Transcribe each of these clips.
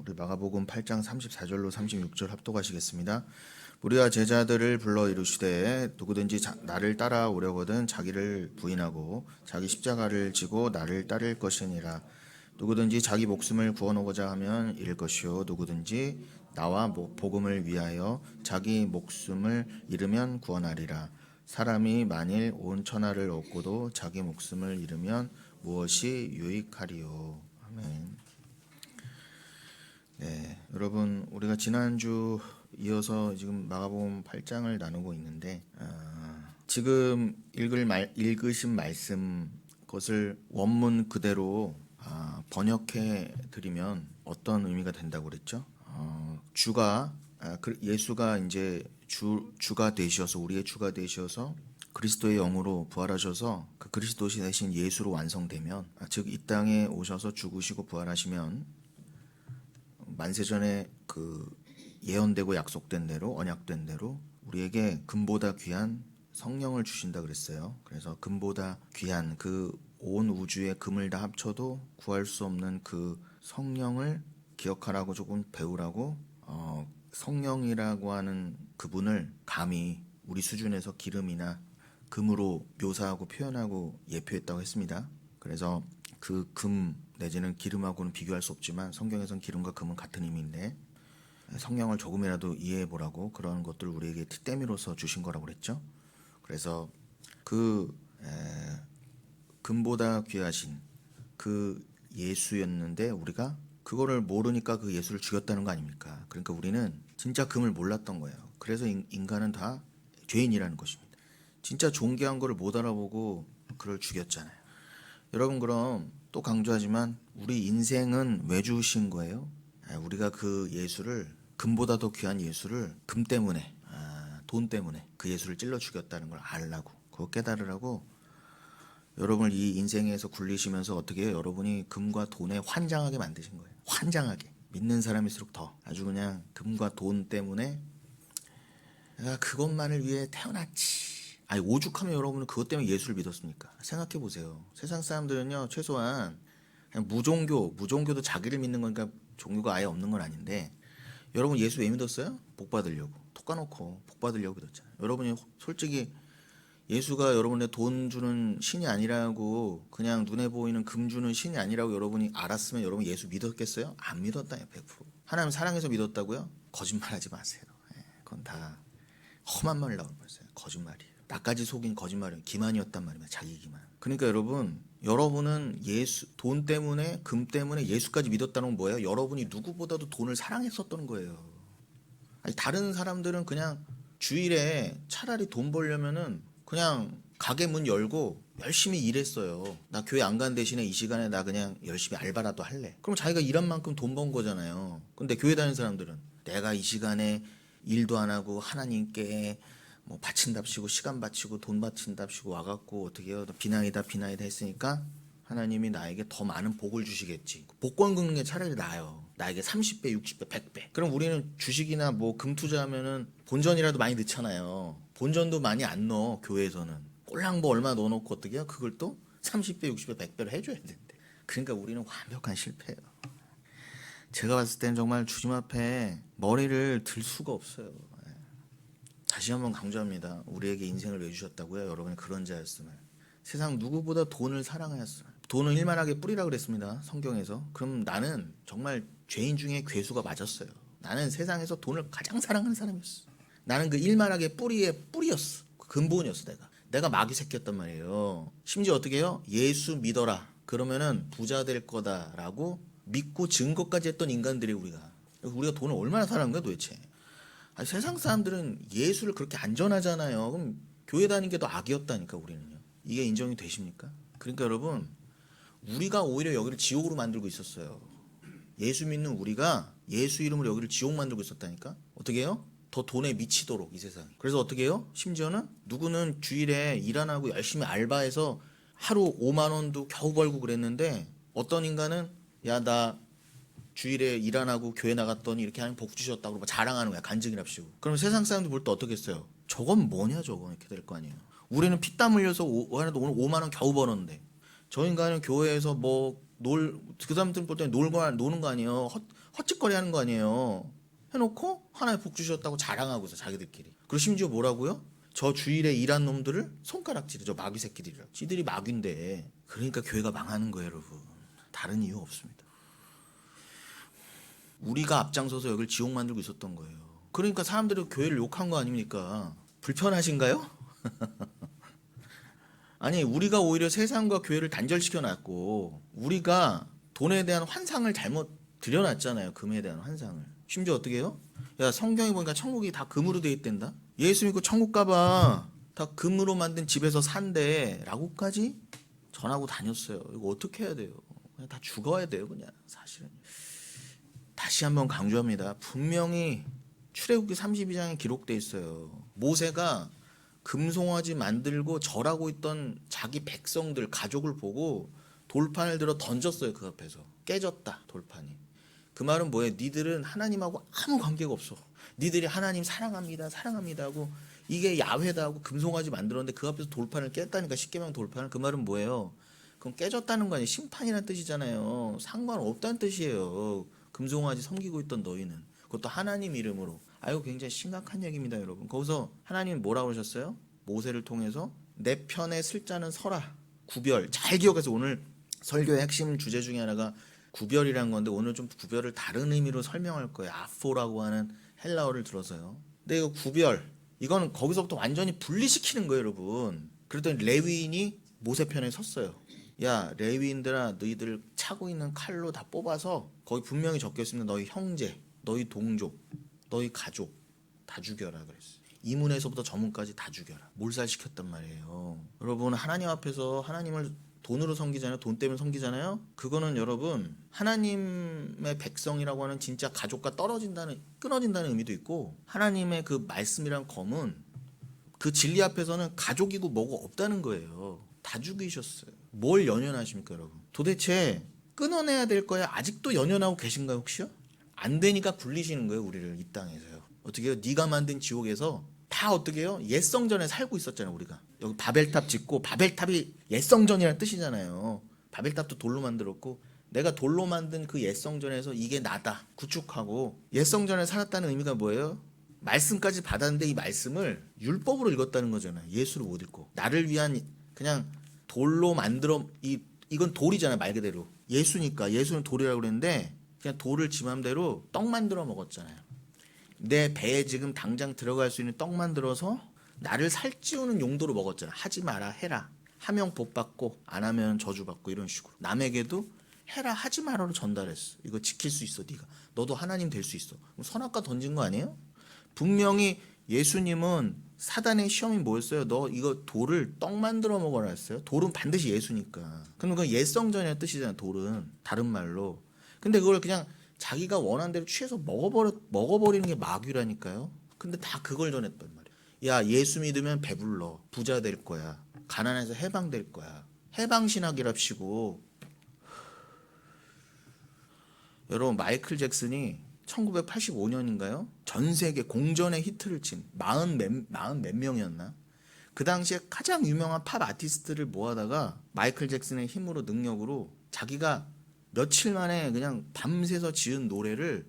우리 마가복음 8장 34절로 36절 합독하시겠습니다. 우리와 제자들을 불러 이르시되 누구든지 나를 따라오려거든 자기를 부인하고 자기 십자가를 지고 나를 따를 것이니라. 누구든지 자기 목숨을 구원하고자 하면 잃을 것이요 누구든지 나와 복음을 위하여 자기 목숨을 잃으면 구원하리라. 사람이 만일 온 천하를 얻고도 자기 목숨을 잃으면 무엇이 유익하리요. 아멘. 네, 여러분 우리가 지난주 이어서 지금 마가복음 8장을 나누고 있는데 지금 읽으신 말씀 그것을 원문 그대로 번역해 드리면 어떤 의미가 된다고 그랬죠? 예수가 이제 주가 되셔서 우리의 주가 되셔서 그리스도의 영으로 부활하셔서 그 그리스도 대신 예수로 완성되면 즉 이 땅에 오셔서 죽으시고 부활하시면 만세전에 그 예언되고 약속된 대로 언약된 대로 우리에게 금보다 귀한 성령을 주신다 그랬어요. 그래서 금보다 귀한 그 온 우주의 금을 다 합쳐도 구할 수 없는 그 성령을 기억하라고 조금 배우라고 성령이라고 하는 그분을 감히 우리 수준에서 기름이나 금으로 묘사하고 표현하고 예표했다고 했습니다. 그래서 그 금 내지는 기름하고는 비교할 수 없지만 성경에선 기름과 금은 같은 의미인데 성령을 조금이라도 이해해 보라고 그런 것들을 우리에게 뒷대미로서 주신 거라고 그랬죠. 그래서 그 금보다 귀하신 그 예수였는데 우리가 그거를 모르니까 그 예수를 죽였다는 거 아닙니까? 그러니까 우리는 진짜 금을 몰랐던 거예요. 그래서 인간은 다 죄인이라는 것입니다. 진짜 존귀한 거를 못 알아보고 그를 죽였잖아요. 여러분 그럼 또 강조하지만 우리 인생은 왜 주신 거예요? 우리가 그 예수를 금보다 더 귀한 예수를 금 때문에 돈 때문에 그 예수를 찔러 죽였다는 걸 알라고 그거 깨달으라고 여러분을 이 인생에서 굴리시면서 어떻게 해요? 여러분이 금과 돈에 환장하게 만드신 거예요. 환장하게 믿는 사람일수록 더 아주 그냥 금과 돈 때문에 내가 그것만을 위해 태어났지. 아니 오죽하면 여러분은 그것 때문에 예수를 믿었습니까? 생각해 보세요. 세상 사람들은요 최소한 그냥 무종교도 자기를 믿는 거니까 종교가 아예 없는 건 아닌데 여러분 예수 왜 믿었어요? 복 받으려고 톡 까놓고 복 받으려고 믿었잖아요. 여러분이 솔직히 예수가 여러분의 돈 주는 신이 아니라고 그냥 눈에 보이는 금 주는 신이 아니라고 여러분이 알았으면 여러분 예수 믿었겠어요? 안 믿었다요. 100%. 하나님 사랑해서 믿었다고요? 거짓말하지 마세요. 그건 다 험한 말 나올 뻔했어요. 거짓말이에요. 나까지 속인 거짓말은 기만이었단 말입니다. 자기 기만. 그러니까 여러분은 돈 때문에 금 때문에 예수까지 믿었다는 건 뭐예요? 여러분이 누구보다도 돈을 사랑했었던 거예요. 아니, 다른 사람들은 그냥 주일에 차라리 돈 벌려면은 그냥 가게 문 열고 열심히 일했어요. 나 교회 안 간 대신에 이 시간에 나 그냥 열심히 알바라도 할래. 그럼 자기가 일한 만큼 돈 번 거잖아요. 근데 교회 다니는 사람들은 내가 이 시간에 일도 안 하고 하나님께 뭐 바친답시고 시간 바치고 돈 바친답시고 와갖고 어떻게 해요? 비나이다 했으니까 하나님이 나에게 더 많은 복을 주시겠지. 복권 긁는 게 차라리 나아요. 나에게 30배, 60배, 100배. 그럼 우리는 주식이나 뭐 금 투자하면은 본전이라도 많이 넣잖아요. 본전도 많이 안 넣어 교회에서는. 꼴랑보 얼마 넣어놓고 어떻게 해요? 그걸 또 30배, 60배, 100배로 해줘야 되는데. 그러니까 우리는 완벽한 실패예요. 제가 봤을 땐 정말 주님 앞에 머리를 들 수가 없어요. 다시 한번 강조합니다. 우리에게 인생을 왜 주셨다고요? 여러분이 그런 자였음을. 세상 누구보다 돈을 사랑하였어요. 돈은 일만하게 뿌리라 그랬습니다. 성경에서. 그럼 나는 정말 죄인 중에 괴수가 맞았어요. 나는 세상에서 돈을 가장 사랑하는 사람이었어. 나는 그 일만하게 뿌리의 뿌리였어. 근본이었어 내가 마귀 새끼였단 말이에요. 심지어 어떻게 해요? 예수 믿어라. 그러면은 부자 될 거다라고 믿고 증거까지 했던 인간들이 우리가 돈을 얼마나 사랑한 거야 도대체. 아니, 세상 사람들은 예수를 그렇게 안 전하잖아요. 그럼 교회 다니는 게 더 악이었다니까 우리는요. 이게 인정이 되십니까? 그러니까 여러분 우리가 오히려 여기를 지옥으로 만들고 있었어요. 예수 믿는 우리가 예수 이름으로 여기를 지옥 만들고 있었다니까. 어떻게 해요? 더 돈에 미치도록 이 세상이. 그래서 어떻게 해요? 심지어는 누구는 주일에 일 안 하고 열심히 알바해서 하루 5만 원도 겨우 벌고 그랬는데 어떤 인간은 야 나 주일에 일 안 하고 교회 나갔더니 이렇게 하나님 복 주셨다고 막 자랑하는 거야. 간증이랍시고. 그럼 세상 사람들 볼 때 어떻겠어요? 저건 뭐냐 저건 이렇게 될 거 아니에요. 우리는 피땀 흘려서 오늘 5만 원 겨우 벌었는데 저 인간은 교회에서 그 사람들 볼 때 노는 거 아니에요. 헛짓거리 하는 거 아니에요. 해놓고 하나님 복 주셨다고 자랑하고서 자기들끼리. 그리고 심지어 뭐라고요? 저 주일에 일한 놈들을 손가락질해. 저 마귀 새끼들이라. 지들이 마귀인데. 그러니까 교회가 망하는 거예요, 여러분. 다른 이유 없습니다. 우리가 앞장서서 여기를 지옥 만들고 있었던 거예요. 그러니까 사람들이 교회를 욕한 거 아닙니까? 불편하신가요? 아니, 우리가 오히려 세상과 교회를 단절시켜 놨고, 우리가 돈에 대한 환상을 잘못 들여놨잖아요. 금에 대한 환상을. 심지어 어떻게 해요? 야, 성경에 보니까 천국이 다 금으로 돼 있댄다? 예수 믿고 천국 가봐. 다 금으로 만든 집에서 산대. 라고까지 전하고 다녔어요. 이거 어떻게 해야 돼요? 그냥 다 죽어야 돼요, 그냥. 사실은. 다시 한번 강조합니다. 분명히 출애굽기 32장에 기록돼 있어요. 모세가 금송아지 만들고 절하고 있던 자기 백성들, 가족을 보고 돌판을 들어 던졌어요. 그 앞에서. 깨졌다, 돌판이. 그 말은 뭐예요? 니들은 하나님하고 아무 관계가 없어. 니들이 하나님 사랑합니다, 사랑합니다 하고 이게 야훼다 하고 금송아지 만들었는데 그 앞에서 돌판을 깼다니까, 십계명 돌판을. 그 말은 뭐예요? 그럼 깨졌다는 거 아니에요? 심판이라는 뜻이잖아요. 상관없다는 뜻이에요. 금송아지 섬기고 있던 너희는. 그것도 하나님 이름으로. 아이고, 굉장히 심각한 얘기입니다, 여러분. 거기서 하나님이 뭐라고 하셨어요? 모세를 통해서 내 편에 쓸 자는 서라. 구별. 잘 기억해서 오늘 설교의 핵심 주제 중에 하나가 구별이라는 건데, 오늘 좀 구별을 다른 의미로 설명할 거예요. 아포라고 하는 헬라어를 들어서요. 근데 이거 구별, 이거는 거기서부터 완전히 분리시키는 거예요, 여러분. 그랬더니 레위인이 모세 편에 섰어요. 야, 레위인들아, 너희들 차고 있는 칼로 다 뽑아서 거기 분명히 적혀 있습니다. 너희 형제, 너희 동족, 너희 가족 다 죽여라 그랬어요. 이문에서부터 저문까지 다 죽여라. 몰살시켰단 말이에요. 여러분, 하나님 앞에서 하나님을 돈으로 섬기잖아요. 돈 때문에 섬기잖아요. 그거는 여러분, 하나님의 백성이라고 하는 진짜 가족과 끊어진다는 의미도 있고, 하나님의 그 말씀이란 검은 그 진리 앞에서는 가족이고 뭐고 없다는 거예요. 다 죽이셨어요. 뭘 연연하십니까, 여러분? 도대체 끊어내야 될 거야 아직도 연연하고 계신가요, 혹시요? 안 되니까 굴리시는 거예요, 우리를 이 땅에서요. 어떻게 해요? 네가 만든 지옥에서 다 어떻게 해요? 옛성전에 살고 있었잖아요, 우리가. 여기 바벨탑 짓고, 바벨탑이 옛성전이라는 뜻이잖아요. 바벨탑도 돌로 만들었고, 내가 돌로 만든 그 옛성전에서 이게 나다 구축하고 옛성전에 살았다는 의미가 뭐예요? 말씀까지 받았는데 이 말씀을 율법으로 읽었다는 거잖아요. 예수로 못 읽고. 나를 위한 그냥 돌로 만들어, 이건 돌이잖아요, 말 그대로. 예수니까. 예수는 돌이라고 그랬는데 그냥 돌을 지 맘대로 떡 만들어 먹었잖아요. 내 배에 지금 당장 들어갈 수 있는 떡 만들어서 나를 살찌우는 용도로 먹었잖아. 하지 마라, 해라. 하면 복 받고 안 하면 저주 받고, 이런 식으로. 남에게도 해라, 하지 마라로 전달했어. 이거 지킬 수 있어, 네가. 너도 하나님 될 수 있어. 그럼 선악과 던진 거 아니에요? 분명히 예수님은 사단의 시험이 뭐였어요? 너 이거 돌을 떡 만들어 먹어라 했어요. 돌은 반드시 예수니까. 그럼 그건 옛성전이라는 뜻이잖아요, 돌은. 다른 말로. 근데 그걸 그냥 자기가 원하는 대로 취해서 먹어버리는 게 마귀라니까요. 근데 다 그걸 전했단 말이야. 야, 예수 믿으면 배불러. 부자 될 거야. 가난해서 해방될 거야. 해방신학이랍시고. 여러분, 마이클 잭슨이 1985년인가요? 전 세계 공전의 히트를 친 40 몇 명이었나? 그 당시에 가장 유명한 팝 아티스트를 모아다가 마이클 잭슨의 힘으로, 능력으로 자기가 며칠 만에 그냥 밤새서 지은 노래를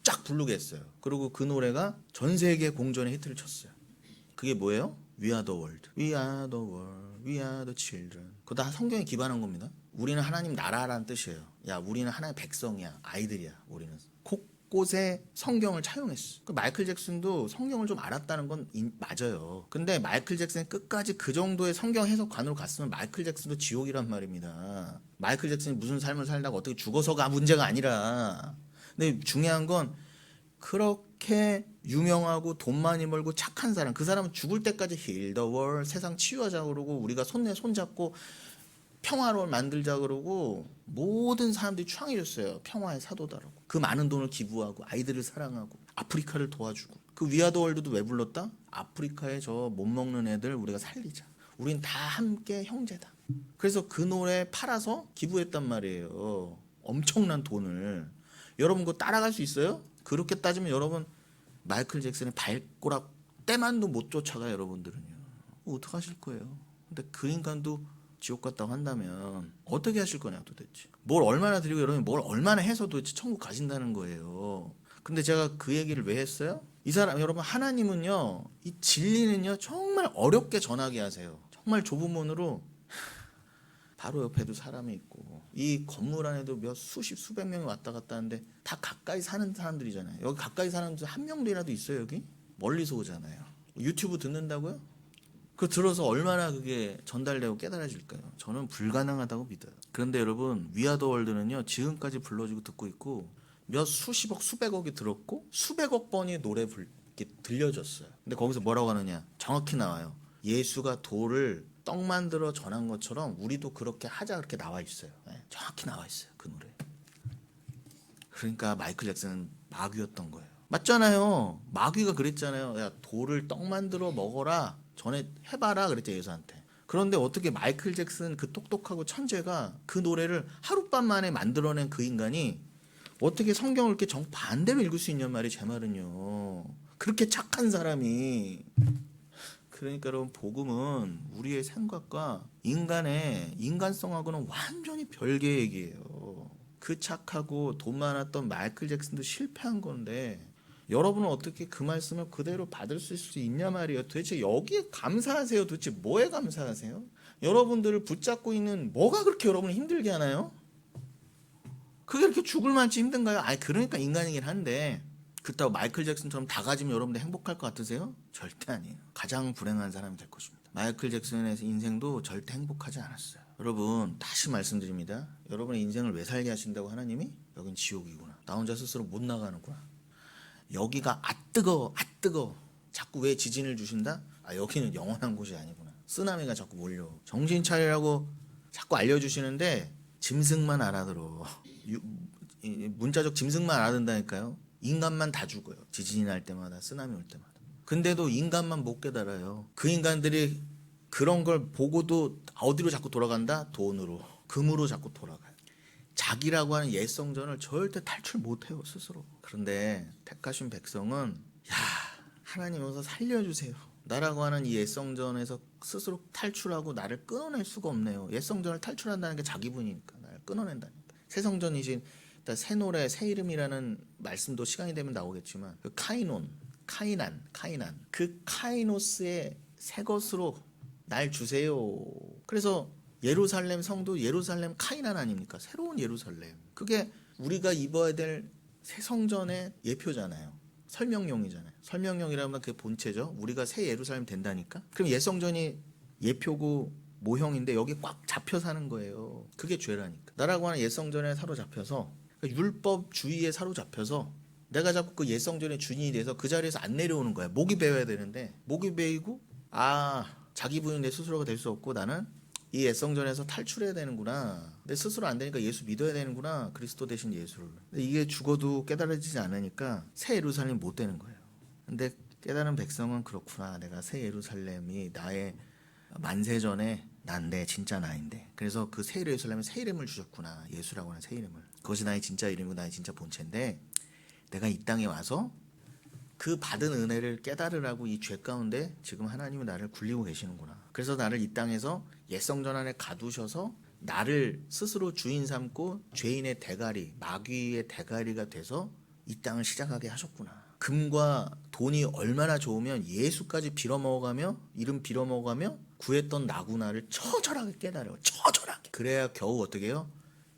쫙 부르게 했어요. 그리고 그 노래가 전 세계 공전의 히트를 쳤어요. 그게 뭐예요? We are the world. We are the world. We are the children. 그거 다 성경에 기반한 겁니다. 우리는 하나님 나라라는 뜻이에요. 야, 우리는 하나님의 백성이야. 아이들이야. 우리는. 곳곳에 성경을 차용했어. 그 마이클 잭슨도 성경을 좀 알았다는 건 맞아요. 근데 마이클 잭슨이 끝까지 그 정도의 성경 해석관으로 갔으면 마이클 잭슨도 지옥이란 말입니다. 마이클 잭슨이 무슨 삶을 살다가 어떻게 죽어서가 문제가 아니라. 근데 중요한 건 그렇게 유명하고 돈 많이 벌고 착한 사람, 그 사람은 죽을 때까지 heal the world, 세상 치유하자 그러고, 우리가 손잡고 평화를 만들자 그러고, 모든 사람들이 추앙해줬어요. 평화의 사도다라고. 그 많은 돈을 기부하고 아이들을 사랑하고 아프리카를 도와주고. 그 위아더월드도 왜 불렀다? 아프리카의 저 못 먹는 애들 우리가 살리자. 우린 다 함께 형제다. 그래서 그 노래 팔아서 기부했단 말이에요. 엄청난 돈을. 여러분 그거 따라갈 수 있어요? 그렇게 따지면 여러분 마이클 잭슨의 발꼬락 때만도 못 쫓아가. 여러분들은요. 어떡하실 거예요? 근데 그 인간도 지옥 갔다고 한다면 어떻게 하실 거냐 도대체. 뭘 얼마나 드리고 여러분이 뭘 얼마나 해서 도대체 천국 가신다는 거예요. 근데 제가 그 얘기를 왜 했어요? 이 사람 여러분 하나님은요 이 진리는요 정말 어렵게 전하게 하세요. 정말 좁은 문으로 바로 옆에도 사람이 있고 이 건물 안에도 몇 수십 수백 명이 왔다 갔다 하는데 다 가까이 사는 사람들이잖아요. 여기 가까이 사는 사람들 한 명이라도 있어요 여기? 멀리서 오잖아요. 유튜브 듣는다고요? 그 들어서 얼마나 그게 전달되고 깨달아질까요? 저는 불가능하다고 믿어요. 그런데 여러분 위아더월드는요 지금까지 불러주고 듣고 있고 몇 수십억 수백억이 들었고 수백억 번이 노래 이렇게 들려줬어요. 근데 거기서 뭐라고 하느냐 정확히 나와요. 예수가 돌을 떡 만들어 전한 것처럼 우리도 그렇게 하자 그렇게 나와 있어요. 네, 정확히 나와 있어요 그 노래. 그러니까 마이클 잭슨은 마귀였던 거예요. 맞잖아요. 마귀가 그랬잖아요. 야 돌을 떡 만들어 먹어라. 전에 해봐라 그랬죠 예수한테. 그런데 어떻게 마이클 잭슨 그 똑똑하고 천재가 그 노래를 하룻밤 만에 만들어낸 그 인간이 어떻게 성경을 이렇게 정반대로 읽을 수 있냔 말이에요. 제 말은요. 그렇게 착한 사람이. 그러니까 여러분 복음은 우리의 생각과 인간의 인간성하고는 완전히 별개의 얘기예요. 그 착하고 돈 많았던 마이클 잭슨도 실패한 건데 여러분은 어떻게 그 말씀을 그대로 받을 수 있냐 말이에요. 도대체 여기에 감사하세요? 도대체 뭐에 감사하세요? 여러분들을 붙잡고 있는 뭐가 그렇게 여러분을 힘들게 하나요? 그게 그렇게 죽을 만치 힘든가요? 아니 그러니까 인간이긴 한데 그렇다고 마이클 잭슨처럼 다 가지면 여러분들 행복할 것 같으세요? 절대 아니에요. 가장 불행한 사람이 될 것입니다. 마이클 잭슨의 인생도 절대 행복하지 않았어요. 여러분 다시 말씀드립니다. 여러분의 인생을 왜 살게 하신다고 하나님이? 여긴 지옥이구나. 나 혼자 스스로 못 나가는구나. 여기가 뜨거워 뜨거워. 자꾸 왜 지진을 주신다? 아 여기는 영원한 곳이 아니구나. 쓰나미가 자꾸 몰려. 정신 차리라고 자꾸 알려주시는데 짐승만 알아들어. 문자적 짐승만 알아듣는다니까요. 인간만 다 죽어요. 지진이 날 때마다 쓰나미 올 때마다. 근데도 인간만 못 깨달아요. 그 인간들이 그런 걸 보고도 어디로 자꾸 돌아간다? 돈으로 금으로 자꾸 돌아가요. 자기라고 하는 옛성전을 절대 탈출 못해요 스스로. 그런데 택하신 백성은 야 하나님 어서 살려주세요. 나라고 하는 이 옛성전에서 스스로 탈출하고 나를 끊어낼 수가 없네요. 옛성전을 탈출한다는 게 자기 분이니까 나를 끊어낸다니까. 새 성전이신 새 노래 새 이름이라는 말씀도 시간이 되면 나오겠지만 그 카이난 그 카이노스의 새 것으로 날 주세요. 그래서 예루살렘 성도 예루살렘 카이난 아닙니까? 새로운 예루살렘. 그게 우리가 입어야 될 새 성전의 예표잖아요. 설명용이잖아요. 설명용이라면 그게 본체죠. 우리가 새 예루살렘 된다니까. 그럼 옛 성전이 예표고 모형인데 여기 꽉 잡혀 사는 거예요. 그게 죄라니까. 나라고 하는 옛 성전에 사로잡혀서 율법주의에 사로잡혀서 내가 자꾸 그 옛 성전의 주인이 돼서 그 자리에서 안 내려오는 거야. 목이 베어야 되는데 목이 베이고 자기 분이 내 스스로가 될 수 없고 나는 이 옛 성전에서 탈출해야 되는구나. 내 스스로 안 되니까 예수 믿어야 되는구나. 그리스도 대신 예수를. 근데 이게 죽어도 깨달아지지 않으니까 새 예루살렘이 못 되는 거예요. 근데 깨달은 백성은 그렇구나. 내가 새 예루살렘이 나의 만세 전에 난데 진짜 나인데. 그래서 그 새 예루살렘에 새 이름을 주셨구나. 예수라고 하는 새 이름을. 그것이 나의 진짜 이름이고 나의 진짜 본체인데 내가 이 땅에 와서 그 받은 은혜를 깨달으라고 이 죄 가운데 지금 하나님은 나를 굴리고 계시는구나. 그래서 나를 이 땅에서 옛성전 안에 가두셔서 나를 스스로 주인 삼고 죄인의 대가리, 마귀의 대가리가 돼서 이 땅을 시작하게 하셨구나. 금과 돈이 얼마나 좋으면 예수까지 빌어먹어가며 이름 빌어먹어가며 구했던 나구나를 처절하게 깨달아요. 처절하게. 그래야 겨우 어떻게 해요?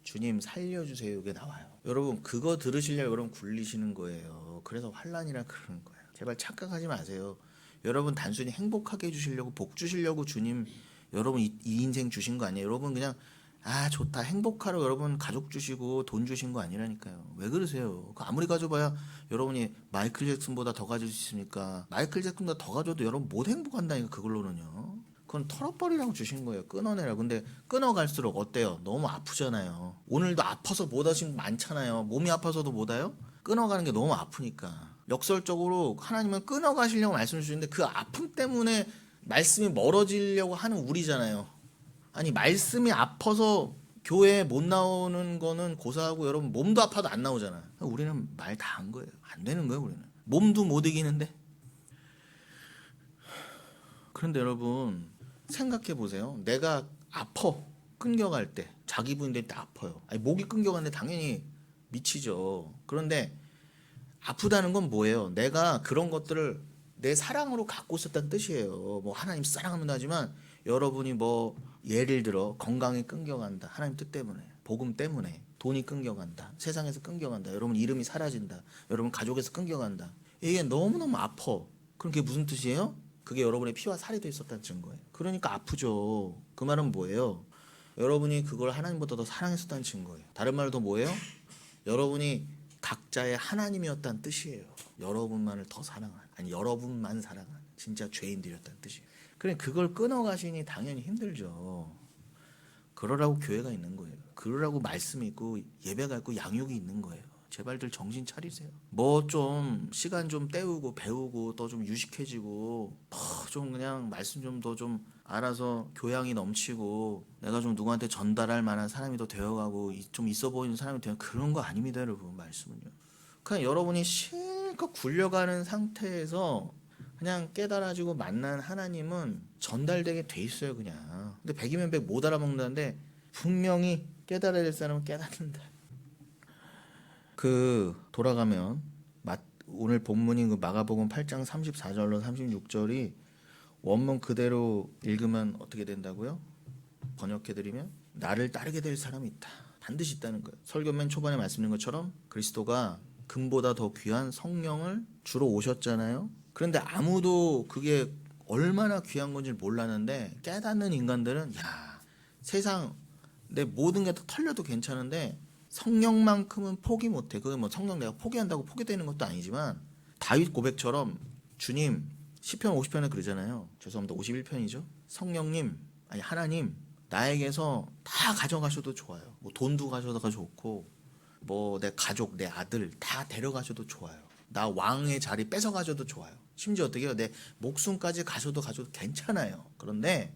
주님 살려주세요. 이게 나와요. 여러분 그거 들으시려고 여러분 굴리시는 거예요. 그래서 환난이라 그러는 거예요. 제발 착각하지 마세요. 여러분 단순히 행복하게 해주시려고 복 주시려고 주님 여러분 이 인생 주신 거 아니에요. 여러분 그냥 좋다 행복하러 여러분 가족 주시고 돈 주신 거 아니라니까요. 왜 그러세요? 아무리 가져봐야 여러분이 마이클 잭슨보다 더 가질 수 있습니까? 마이클 잭슨보다 더 가져도 여러분 못 행복한다니까 그걸로는요. 그건 털어버리라고 주신 거예요. 끊어내라. 근데 끊어갈수록 어때요? 너무 아프잖아요. 오늘도 아파서 못 하신 분 많잖아요. 몸이 아파서도 못 와요? 끊어가는 게 너무 아프니까. 역설적으로 하나님은 끊어가시려고 말씀 주시는데 그 아픔 때문에 말씀이 멀어지려고 하는 우리잖아요. 아니 말씀이 아파서 교회에 못 나오는 거는 고사하고 여러분 몸도 아파도 안 나오잖아요. 우리는 말 다 한 거예요. 안 되는 거예요 우리는. 몸도 못 이기는데. 그런데 여러분 생각해 보세요. 내가 아파. 끊겨갈 때 자기 부인될 때 아파요. 아니, 목이 끊겨가는데 당연히 미치죠. 그런데 아프다는 건 뭐예요? 내가 그런 것들을 내 사랑으로 갖고 있었다는 뜻이에요. 뭐 하나님 사랑합니다 하지만 여러분이 뭐 예를 들어 건강이 끊겨간다. 하나님 뜻 때문에, 복음 때문에 돈이 끊겨간다. 세상에서 끊겨간다. 여러분 이름이 사라진다. 여러분 가족에서 끊겨간다. 이게 너무너무 아파. 그럼 그게 무슨 뜻이에요? 그게 여러분의 피와 살이 돼 있었다는 증거예요. 그러니까 아프죠. 그 말은 뭐예요? 여러분이 그걸 하나님보다 더 사랑했었다는 증거예요. 다른 말로 뭐예요? 여러분이 각자의 하나님이었다는 뜻이에요. 여러분만을 더 사랑한, 아니 여러분만 사랑한 진짜 죄인들이었다는 뜻이에요. 그래 그걸 끊어가시니 당연히 힘들죠. 그러라고 교회가 있는 거예요. 그러라고 말씀이 있고 예배가 있고 양육이 있는 거예요. 제발들 정신 차리세요. 뭐 좀 시간 좀 때우고 배우고 더 좀 유식해지고 좀 그냥 말씀 좀 더 좀 알아서 교양이 넘치고 내가 좀 누구한테 전달할 만한 사람이 더 되어가고 좀 있어 보이는 사람이 되어 그런 거 아닙니다, 여러분. 말씀은요. 그냥 여러분이 실컷 굴려가는 상태에서 그냥 깨달아지고 만난 하나님은 전달되게 돼 있어요, 그냥. 근데 백이면 백 못 알아먹는다는데 분명히 깨달아야 될 사람은 깨닫는다. 돌아가면 오늘 본문인 그 마가복음 8장 34절로 36절이 원문 그대로 읽으면 어떻게 된다고요? 번역해드리면 나를 따르게 될 사람이 있다. 반드시 있다는 거예요. 설교 맨 초반에 말씀드린 것처럼 그리스도가 금보다 더 귀한 성령을 주러 오셨잖아요. 그런데 아무도 그게 얼마나 귀한 건지 몰랐는데 깨닫는 인간들은 세상 내 모든 게 다 털려도 괜찮은데 성령만큼은 포기 못해. 그게 뭐 성령 내가 포기한다고 포기되는 것도 아니지만 다윗 고백처럼 주님 시편 50편에 그러잖아요. 죄송합니다. 51편이죠. 성령님 아니 하나님 나에게서 다 가져가셔도 좋아요. 뭐 돈도 가져다가 좋고 뭐 내 가족 내 아들 다 데려가셔도 좋아요. 나 왕의 자리 뺏어가셔도 좋아요. 심지어 어떻게 해요? 내 목숨까지 가셔도 괜찮아요. 그런데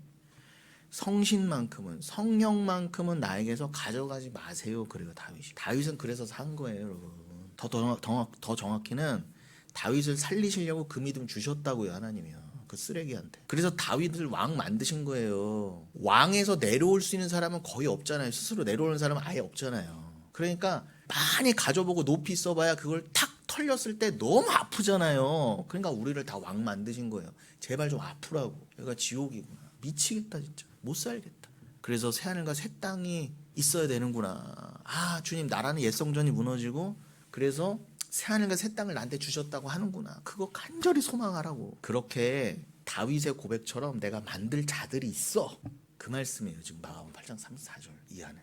성신만큼은 성령만큼은 나에게서 가져가지 마세요. 그래요 다윗은 그래서 산 거예요, 여러분. 더 정확히는 다윗을 살리시려고 그 믿음 주셨다고요, 하나님이요. 그 쓰레기한테. 그래서 다윗을 왕 만드신 거예요. 왕에서 내려올 수 있는 사람은 거의 없잖아요. 스스로 내려오는 사람은 아예 없잖아요. 그러니까 많이 가져보고 높이 써봐야 그걸 탁 털렸을 때 너무 아프잖아요. 그러니까 우리를 다 왕 만드신 거예요. 제발 좀 아프라고. 여기가 지옥이구나. 미치겠다 진짜. 못 살겠다. 그래서 새하늘과 새 땅이 있어야 되는구나. 주님 나라는 옛 성전이 무너지고 그래서 새하늘과 새 땅을 나한테 주셨다고 하는구나. 그거 간절히 소망하라고. 그렇게 다윗의 고백처럼 내가 만들 자들이 있어. 그 말씀이에요. 지금 마가복음 8장 34절 이 안에.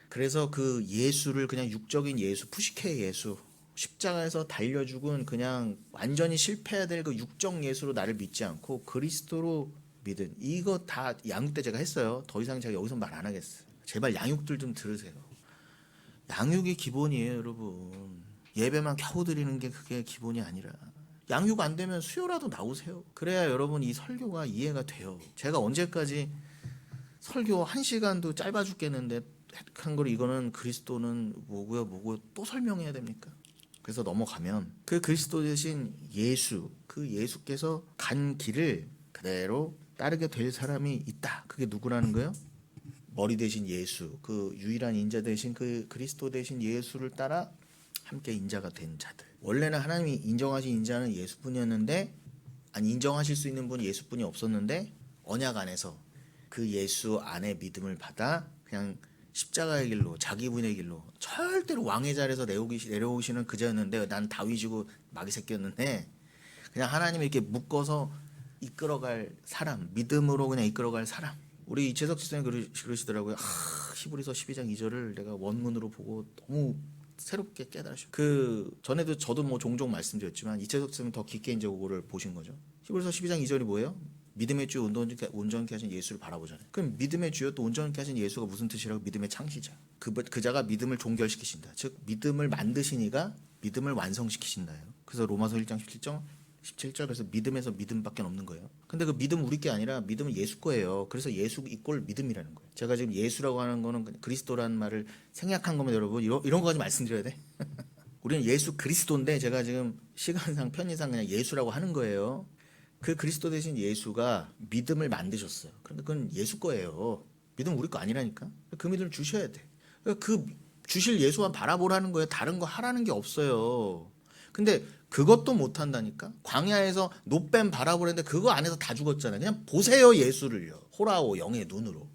그래서 그 예수를 그냥 육적인 예수, 푸시케 예수, 십자가에서 달려 죽은 그냥 완전히 실패해야 될 그 육적 예수로 나를 믿지 않고 그리스도로 믿은 이거 다 양육 때 제가 했어요. 더 이상 제가 여기서 말 안 하겠어요. 제발 양육들 좀 들으세요. 양육이 기본이에요, 여러분. 예배만 겨우 드리는 게 그게 기본이 아니라 양육 안 되면 수요라도 나오세요. 그래야 여러분 이 설교가 이해가 돼요. 제가 언제까지 설교 1시간도 짧아 죽겠는데 한 걸 이거는 그리스도는 뭐고요 또 설명해야 됩니까? 그래서 넘어가면 그 그리스도 대신 예수, 그 예수께서 간 길을 그대로 따르게 될 사람이 있다. 그게 누구라는 거예요? 머리 대신 예수, 그 유일한 인자 대신 그 그리스도 대신 예수를 따라 함께 인자가 된 자들. 원래는 하나님이 인정하신 인자는 예수뿐이었는데 인정하실 수 있는 분이 예수뿐이 없었는데 언약 안에서 그 예수 안에 믿음을 받아 그냥 십자가의 길로 자기 분의 길로 절대로 왕의 자리에서 내려오시는 그자였는데 난 다윗이고 마귀 새끼였는데 그냥 하나님이 이렇게 묶어서 이끌어갈 사람, 믿음으로 그냥 이끌어갈 사람. 우리 이채석 지사님 그러시더라고요. 히브리서 12장 2절을 내가 원문으로 보고 너무 새롭게 깨달으셨어요. 전에도 저도 뭐 종종 말씀드렸지만 이채석 지사님 더 깊게 이제 그거를 보신 거죠. 히브리서 12장 2절이 뭐예요? 믿음의 주 온전케 하신 예수를 바라보잖아요. 그럼 믿음의 주요 또 온전케 하신 예수가 무슨 뜻이라고? 믿음의 창시자. 그자가 믿음을 종결시키신다. 즉 믿음을 만드시니가 믿음을 완성시키신다요. 그래서 로마서 1장 17절 그래서 믿음에서 믿음밖에 없는 거예요. 근데 그 믿음 우리 게 아니라 믿음은 예수 거예요. 그래서 예수 이꼴 믿음이라는 거예요. 제가 지금 예수라고 하는 거는 그리스도라는 말을 생략한 거면 여러분 이런 거까지 말씀드려야 돼? 우리는 예수 그리스도인데 제가 지금 시간상 편의상 그냥 예수라고 하는 거예요. 그 그리스도 대신 예수가 믿음을 만드셨어요. 그런데 그건 예수 거예요. 믿음 우리 거 아니라니까. 그 믿음을 주셔야 돼. 그 주실 예수만 바라보라는 거예요. 다른 거 하라는 게 없어요. 근데 그것도 못 한다니까. 광야에서 노뱀 바라보랬는데 그거 안에서 다 죽었잖아요. 그냥 보세요 예수를요. 호라오 영의 눈으로.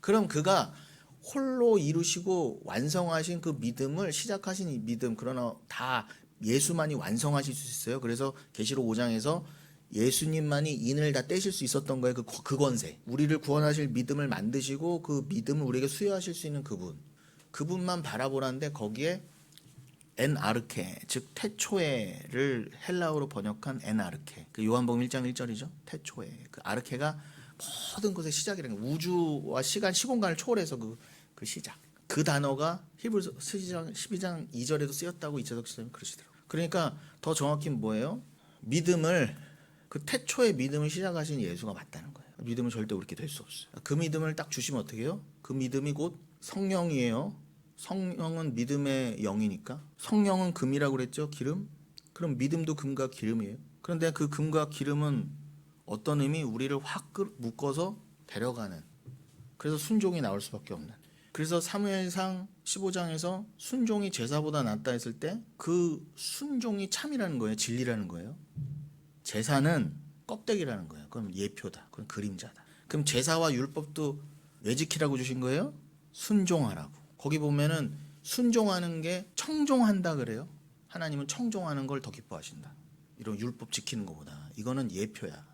그럼 그가 홀로 이루시고 완성하신 그 믿음을 시작하신 이 믿음, 그러나 다 예수만이 완성하실 수 있어요. 그래서 계시록 5장에서 예수님만이 인을 다 떼실 수 있었던 거예요. 그 권세. 우리를 구원하실 믿음을 만드시고 그 믿음을 우리에게 수여하실 수 있는 그분만 바라보라는데 거기에 엔아르케, 즉 태초에를 헬라어로 번역한 엔아르케. 그 요한복음 1장 1절이죠. 태초에. 그 아르케가 모든 것의 시작이라는 거예요. 우주와 시간, 시공간을 초월해서 그 시작. 그 단어가 히브리서 12장 2절에도 쓰였다고 이재석 시장님 그러시더라고요. 그러니까 더 정확히 뭐예요? 믿음을, 그 태초의 믿음을 시작하신 예수가 맞다는 거예요. 믿음은 절대 그렇게 될 수 없어요. 그 믿음을 딱 주시면 어떻게 해요? 그 믿음이 곧 성령이에요. 성령은 믿음의 영이니까. 성령은 금이라고 그랬죠? 기름? 그럼 믿음도 금과 기름이에요. 그런데 그 금과 기름은 어떤 의미? 우리를 확 묶어서 데려가는. 그래서 순종이 나올 수밖에 없는. 그래서 사무엘상 15장에서 순종이 제사보다 낫다 했을 때 그 순종이 참이라는 거예요. 진리라는 거예요. 제사는 껍데기라는 거예요. 그럼 예표다. 그럼 그림자다. 그럼 제사와 율법도 왜 지키라고 주신 거예요? 순종하라고. 거기 보면은 순종하는 게 청종한다 그래요. 하나님은 청종하는 걸 더 기뻐하신다. 이런 율법 지키는 것보다. 이거는 예표야.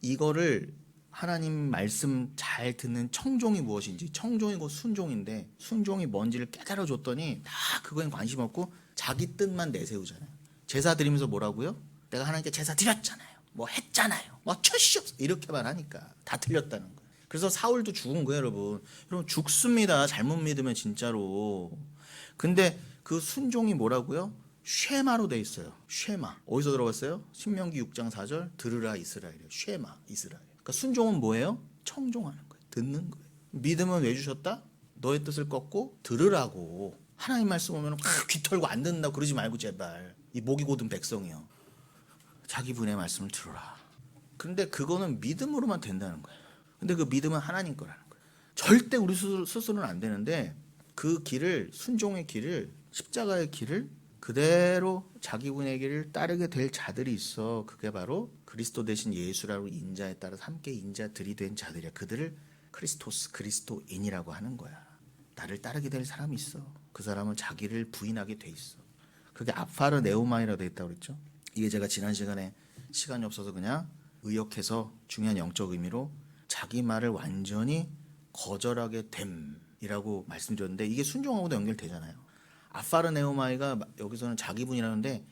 이거를 하나님 말씀 잘 듣는 청종이 무엇인지, 청종이 곧 순종인데 순종이 뭔지를 깨달아 줬더니 다 그거에 관심 없고 자기 뜻만 내세우잖아요. 제사 드리면서 뭐라고요? 내가 하나님께 제사 드렸잖아요. 뭐 했잖아요. 뭐 철시없어. 이렇게만 하니까 다 틀렸다는 거예요. 그래서 사울도 죽은 거예요, 여러분. 여러분 죽습니다. 잘못 믿으면 진짜로. 근데 그 순종이 뭐라고요? 쉐마로 돼 있어요. 쉐마. 어디서 들어갔어요? 신명기 6장 4절. 들으라 이스라엘이에요. 쉐마 이스라엘. 그러니까 순종은 뭐예요? 청종하는 거예요. 듣는 거예요. 믿음은 왜 주셨다? 너의 뜻을 꺾고 들으라고. 하나님 말씀 오면 귀 털고 안 듣는다고 그러지 말고 제발. 이 목이 곧은 백성이요. 자기 분의 말씀을 들어라. 그런데 그거는 믿음으로만 된다는 거예요. 근데 그 믿음은 하나님 거라는 거예요. 절대 우리 스스로는 안 되는데 그 길을, 순종의 길을, 십자가의 길을 그대로 자기 분의 길을 따르게 될 자들이 있어. 그게 바로 그리스도 대신 예수라고 인자에 따라서 함께 인자들이 된 자들이야. 그들을 크리스토스, 그리스도인이라고 하는 거야. 나를 따르게 될 사람이 있어. 그 사람은 자기를 부인하게 돼 있어. 그게 아파르 네오마이라고 돼 있다고 그랬죠. 이게 제가 지난 시간에 시간이 없어서 그냥 의역해서 중요한 영적 의미로 자기 말을 완전히 거절하게 됨이라고 말씀드렸는데 이게 순종하고도 연결되잖아요. 아파르네오마이가 여기서는 자기분이라는데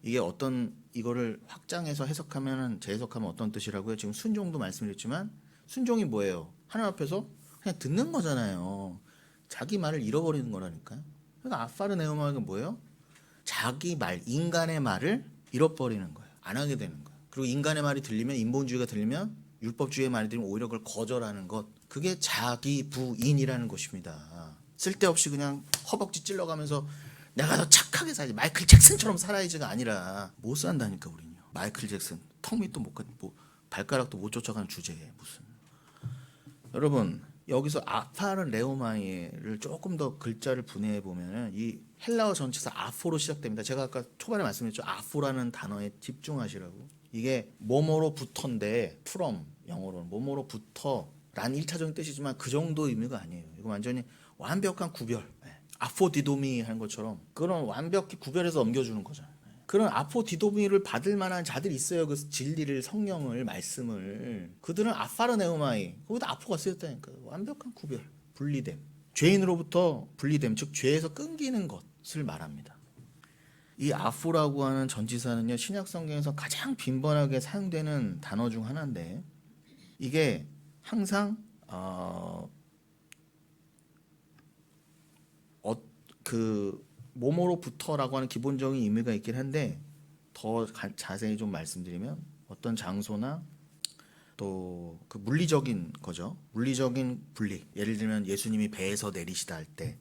이게 어떤 이거를 확장해서 해석하면 재해석하면 어떤 뜻이라고요? 지금 순종도 말씀드렸지만 순종이 뭐예요? 하나님 앞에서 그냥 듣는 거잖아요. 자기 말을 잃어버리는 거라니까요. 그러니까 아파르네오마이가 뭐예요? 자기 말, 인간의 말을 잃어버리는 거예요. 안 하게 되는 거예요. 그리고 인간의 말이 들리면, 인본주의가 들리면, 율법주의의 말이 들리면 오히려 그걸 거절하는 것. 그게 자기 부인이라는 것입니다. 쓸데없이 그냥 허벅지 찔러가면서 내가 더 착하게 살지, 마이클 잭슨처럼 살아야지가 아니라 못 산다니까 우리는요. 마이클 잭슨 턱 밑도 못 가, 뭐 발가락도 못 쫓아가는 주제에 무슨. 여러분 여기서 아파르 레오마이를 조금 더 글자를 분해해 보면은 이 헬라어 전체에서 아포로 시작됩니다. 제가 아까 초반에 말씀드렸죠. 아포라는 단어에 집중하시라고. 이게 뭐뭐로부터인데 from 영어로는 뭐뭐로부터란 1차적인 뜻이지만 그 정도 의미가 아니에요. 이거 완전히 완벽한 구별. 아포디도미 하는 것처럼 그런 완벽히 구별해서 넘겨주는 거잖아요. 그런 아포디도미를 받을 만한 자들이 있어요. 그 진리를, 성령을, 말씀을. 그들은 아파르네오마이, 거기다 아포가 쓰였다니까요. 완벽한 구별, 분리됨. 죄인으로부터 분리됨, 즉 죄에서 끊기는 것을 말합니다. 이 아포라고 하는 전치사는요, 신약 성경에서 가장 빈번하게 사용되는 단어 중 하나인데 이게 항상 그 뭐뭐로부터라고 하는 기본적인 의미가 있긴 한데 더 자세히 좀 말씀드리면 어떤 장소나 또 그 물리적인 거죠. 물리적인 분리. 예를 들면 예수님이 배에서 내리시다 할 때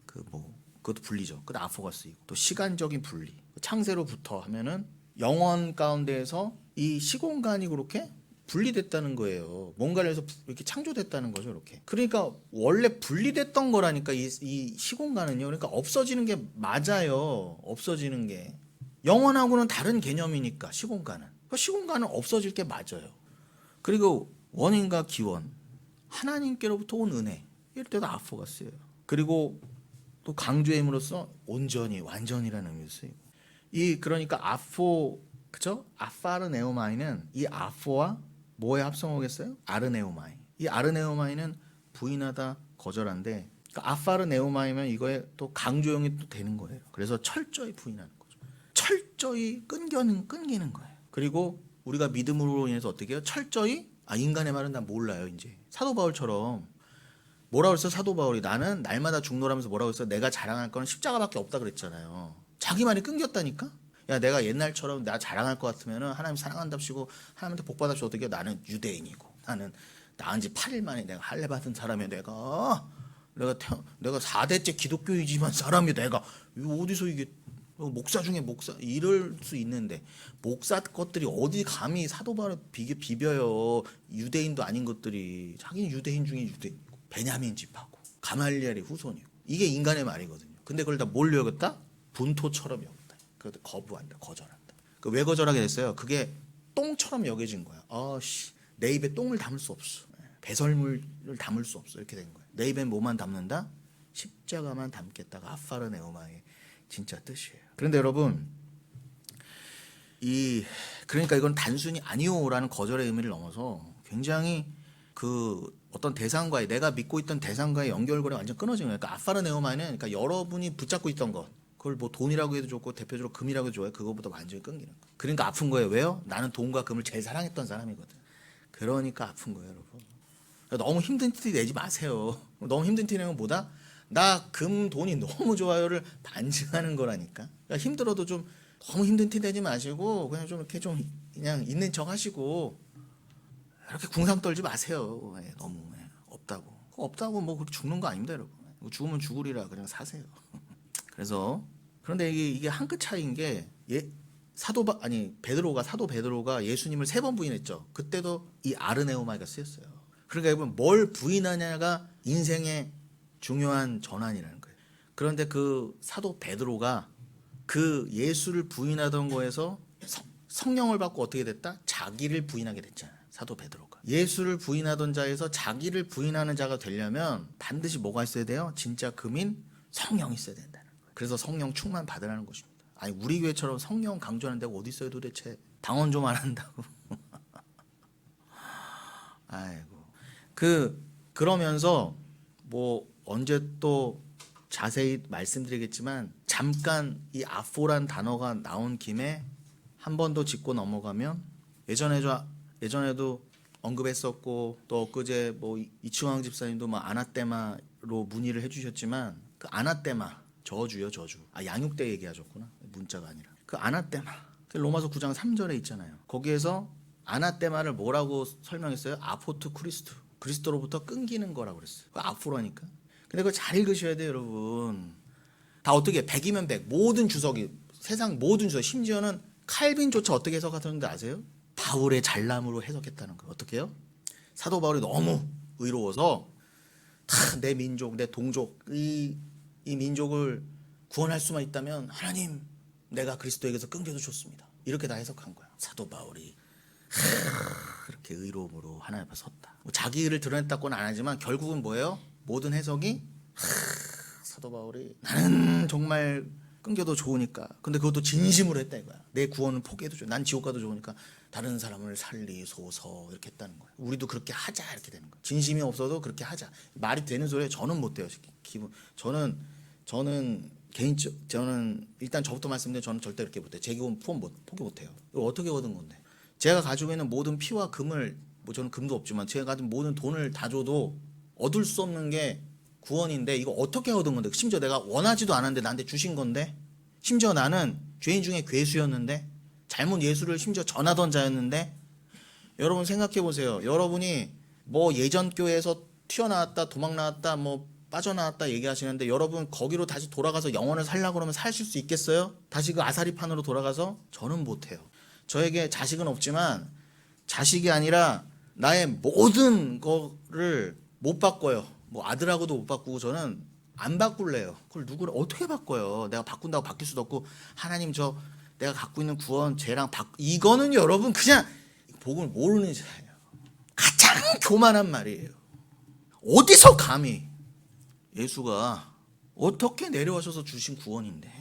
그 뭐 그것도 분리죠. 그것도 아포가 쓰이고 또 시간적인 분리. 창세로부터 하면은 영원 가운데에서 이 시공간이 그렇게 분리됐다는 거예요. 뭔가를 해서 이렇게 창조됐다는 거죠. 이렇게. 그러니까 원래 분리됐던 거라니까 이 시공간은요. 그러니까 없어지는 게 맞아요. 없어지는 게. 영원하고는 다른 개념이니까 시공간은. 그 시공간은 없어질 게 맞아요. 그리고 원인과 기원, 하나님께로부터 온 은혜, 이럴 때도 아포가 쓰여요. 그리고 또 강조의 힘으로써 온전히, 완전이라는 의미도 쓰이고. 그러니까 아포, 그죠? 아파르네오마이는 이 아포와 뭐의 합성어겠어요? 아르네오마이. 이 아르네오마이는 부인하다, 거절한데, 그러니까 아파르네오마이면 이거에 또 강조형이 또 되는 거예요. 그래서 철저히 부인하는 거죠. 철저히 끊기는 거예요. 그리고 우리가 믿음으로 인해서 어떻게 해요? 철저히 인간의 말은 난 몰라요. 이제 사도 바울처럼 뭐라고 했어? 사도 바울이 나는 날마다 죽노라면서 뭐라고 했어? 내가 자랑할 거는 십자가밖에 없다 그랬잖아요. 자기 말이 끊겼다니까? 야, 내가 옛날처럼 나 자랑할 것 같으면은 하나님 사랑한답시고 하나님한테 복 받았시 어떻게 해요? 나는 유대인이고 나는 나은 지 8일 만에 내가 할례 받은 사람이야. 내가 4대째 기독교이지만 사람이 내가 어디서 이게 목사 중에 목사 이럴 수 있는데 목사 것들이 어디 감히 사도 바울을 비벼요. 유대인도 아닌 것들이. 자기는 유대인 중에 유대인이고 베냐민 집하고 가말리엘의 후손이고 이게 인간의 말이거든요. 근데 그걸 다 뭘 여겼다? 분토처럼 여겼다. 그것도 거부한다, 거절한다. 왜 거절하게 됐어요? 그게 똥처럼 여겨진 거야. 내 입에 똥을 담을 수 없어. 배설물을 담을 수 없어. 이렇게 된 거야. 내 입에 뭐만 담는다? 십자가만 담겠다가 아파르네오마의 진짜 뜻이에요. 그런데 여러분, 그러니까 이건 단순히 아니오라는 거절의 의미를 넘어서 굉장히 어떤 대상과의, 내가 믿고 있던 대상과의 연결고리가 완전 끊어진 거예요. 그러니까 아파르네오마는 그러니까 여러분이 붙잡고 있던 것, 그걸 뭐 돈이라고 해도 좋고 대표적으로 금이라고 해도 좋아요. 그거보다 완전히 끊기는 거예요. 그러니까 아픈 거예요. 왜요? 나는 돈과 금을 제일 사랑했던 사람이거든. 그러니까 아픈 거예요, 여러분. 너무 힘든 티 내지 마세요. 너무 힘든 티 내면 뭐다? 나 금 돈이 너무 좋아요를 반증하는 거라니까. 그러니까 힘들어도 좀 너무 힘든 티 내지 마시고 그냥 좀 이렇게 좀 그냥 있는 척 하시고 이렇게 궁상 떨지 마세요. 너무 없다고 뭐 그렇게 죽는 거 아닙니다, 여러분. 죽으면 죽으리라 그냥 사세요. 그래서 그런데 이게 한 끗 차이인 게 사도 베드로가 예수님을 3번 부인했죠. 그때도 이 아르네오마이가 쓰였어요. 그러니까 여러분 뭘 부인하냐가 인생의 중요한 전환이라는 거예요. 그런데 그 사도 베드로가 그 예수를 부인하던 거에서 성령을 받고 어떻게 됐다? 자기를 부인하게 됐잖아요. 사도 베드로가. 예수를 부인하던 자에서 자기를 부인하는 자가 되려면 반드시 뭐가 있어야 돼요? 진짜 금인 성령이 있어야 된다는 거예요. 그래서 성령 충만 받으라는 것입니다. 아니 우리 교회처럼 성령 강조하는 데가 어디 있어요 도대체. 당원 좀 안 한다고. 아이고. 그러면서 뭐 언제 또 자세히 말씀드리겠지만 잠깐 이 아포란 단어가 나온 김에 한 번 더 짚고 넘어가면 예전에도 언급했었고 또 엊그제 뭐 이충황 집사님도 뭐 아나테마로 문의를 해주셨지만 그 아나테마 저주요 저주. 양육대 얘기하셨구나. 문자가 아니라 그 아나테마 로마서 9장 3절에 있잖아요. 거기에서 아나테마를 뭐라고 설명했어요? 아포트 크리스트. 그리스도로부터 끊기는 거라고 그랬어요. 아포라니까. 근데 그걸 잘 읽으셔야 돼요, 여러분. 다 어떻게 100이면 100. 모든 주석이 세상 모든 주석 심지어는 칼빈조차 어떻게 해석하셨는지 아세요? 바울의 잘남으로 해석했다는 거예요. 어떻게 해요? 사도 바울이 너무 의로워서 다 내 민족, 내 동족 이 민족을 구원할 수만 있다면 하나님 내가 그리스도에게서 끊겨도 좋습니다. 이렇게 다 해석한 거야. 사도 바울이 그렇게 의로움으로 하나님 앞에 섰다. 뭐 자기 의를 드러냈다고는 안 하지만 결국은 뭐예요? 모든 해석이 사도 바울이 나는 정말 끊겨도 좋으니까. 근데 그것도 진심으로 했다 이거야. 내 구원을 포기해도 좋아. 난 지옥 가도 좋으니까 다른 사람을 살리소서 이렇게 했다는 거야. 우리도 그렇게 하자 이렇게 되는 거야. 진심이 없어도 그렇게 하자. 말이 되는 소리에 저는 못 돼요. 저는 일단 저부터 말씀드리면 저는 절대 그렇게 못해요. 제 기분 포기 못해요. 이거 어떻게 얻은 건데? 제가 가지고 있는 모든 피와 금을 뭐 저는 금도 없지만 제가 가진 모든 돈을 다 줘도 얻을 수 없는 게 구원인데 이거 어떻게 얻은 건데? 심지어 내가 원하지도 않았는데 나한테 주신 건데 심지어 나는 죄인 중에 괴수였는데 잘못 예수를 심지어 전하던 자였는데 여러분 생각해 보세요. 여러분이 뭐 예전 교회에서 튀어나왔다 도망 나왔다 뭐 빠져나왔다 얘기하시는데 여러분 거기로 다시 돌아가서 영혼을 살려고 그러면 사실 수 있겠어요? 다시 그 아사리판으로 돌아가서? 저는 못해요. 저에게 자식은 없지만 자식이 아니라 나의 모든 거를 못 바꿔요. 뭐 아들하고도 못 바꾸고 저는 안 바꿀래요. 그걸 누구를 어떻게 바꿔요? 내가 바꾼다고 바뀔 수도 없고 하나님 저 내가 갖고 있는 구원 쟤랑 이거는 여러분 그냥 복음을 모르는 자예요. 가장 교만한 말이에요. 어디서 감히 예수가 어떻게 내려와셔서 주신 구원인데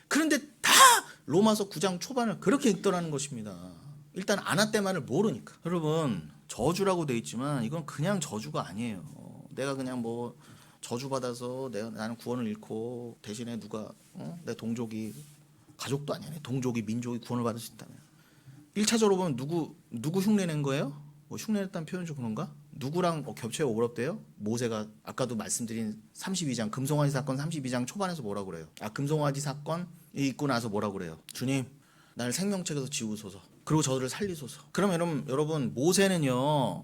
그런데 다 로마서 9장 초반을 그렇게 읽더라는 것입니다. 일단 아나테마를 모르니까. 여러분 저주라고 돼 있지만 이건 그냥 저주가 아니에요. 내가 그냥 뭐 저주받아서 나는 구원을 잃고 대신에 누가 내 동족이 가족도 아니야. 동족이 민족이 구원을 받을 수 있다면 1차적으로 보면 누구 흉내낸 거예요? 뭐 흉내냈다는 표현 좀 그런가? 누구랑 겹쳐야 어렵대요? 모세가 아까도 말씀드린 32장 금송아지 사건 32장 초반에서 뭐라고 그래요? 금송아지 사건이 있고 나서 뭐라고 그래요? 주님 나를 생명책에서 지우소서 그리고 저들을 살리소서. 그러면 여러분 모세는요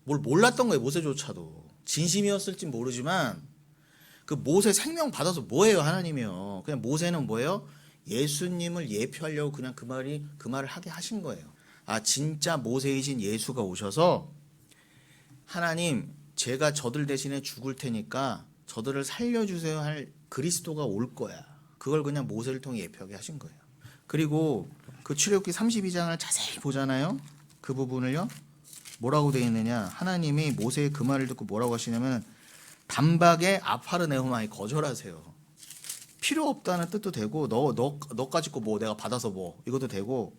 뭘 몰랐던 거예요. 모세조차도 진심이었을지 모르지만 그 모세 생명 받아서 뭐예요? 하나님이요. 그냥 모세는 뭐예요? 예수님을 예표하려고 그냥 그 말을 하게 하신 거예요. 진짜 모세이신 예수가 오셔서 하나님 제가 저들 대신에 죽을 테니까 저들을 살려주세요 할 그리스도가 올 거야. 그걸 그냥 모세를 통해 예표하게 하신 거예요. 그리고 그 출애굽기 32장을 자세히 보잖아요. 그 부분을요. 뭐라고 되어 있느냐. 하나님이 모세의 그 말을 듣고 뭐라고 하시냐면 단박에 아파르네호마이 거절하세요. 필요 없다는 뜻도 되고 너까지 거 뭐 내가 받아서 뭐 이것도 되고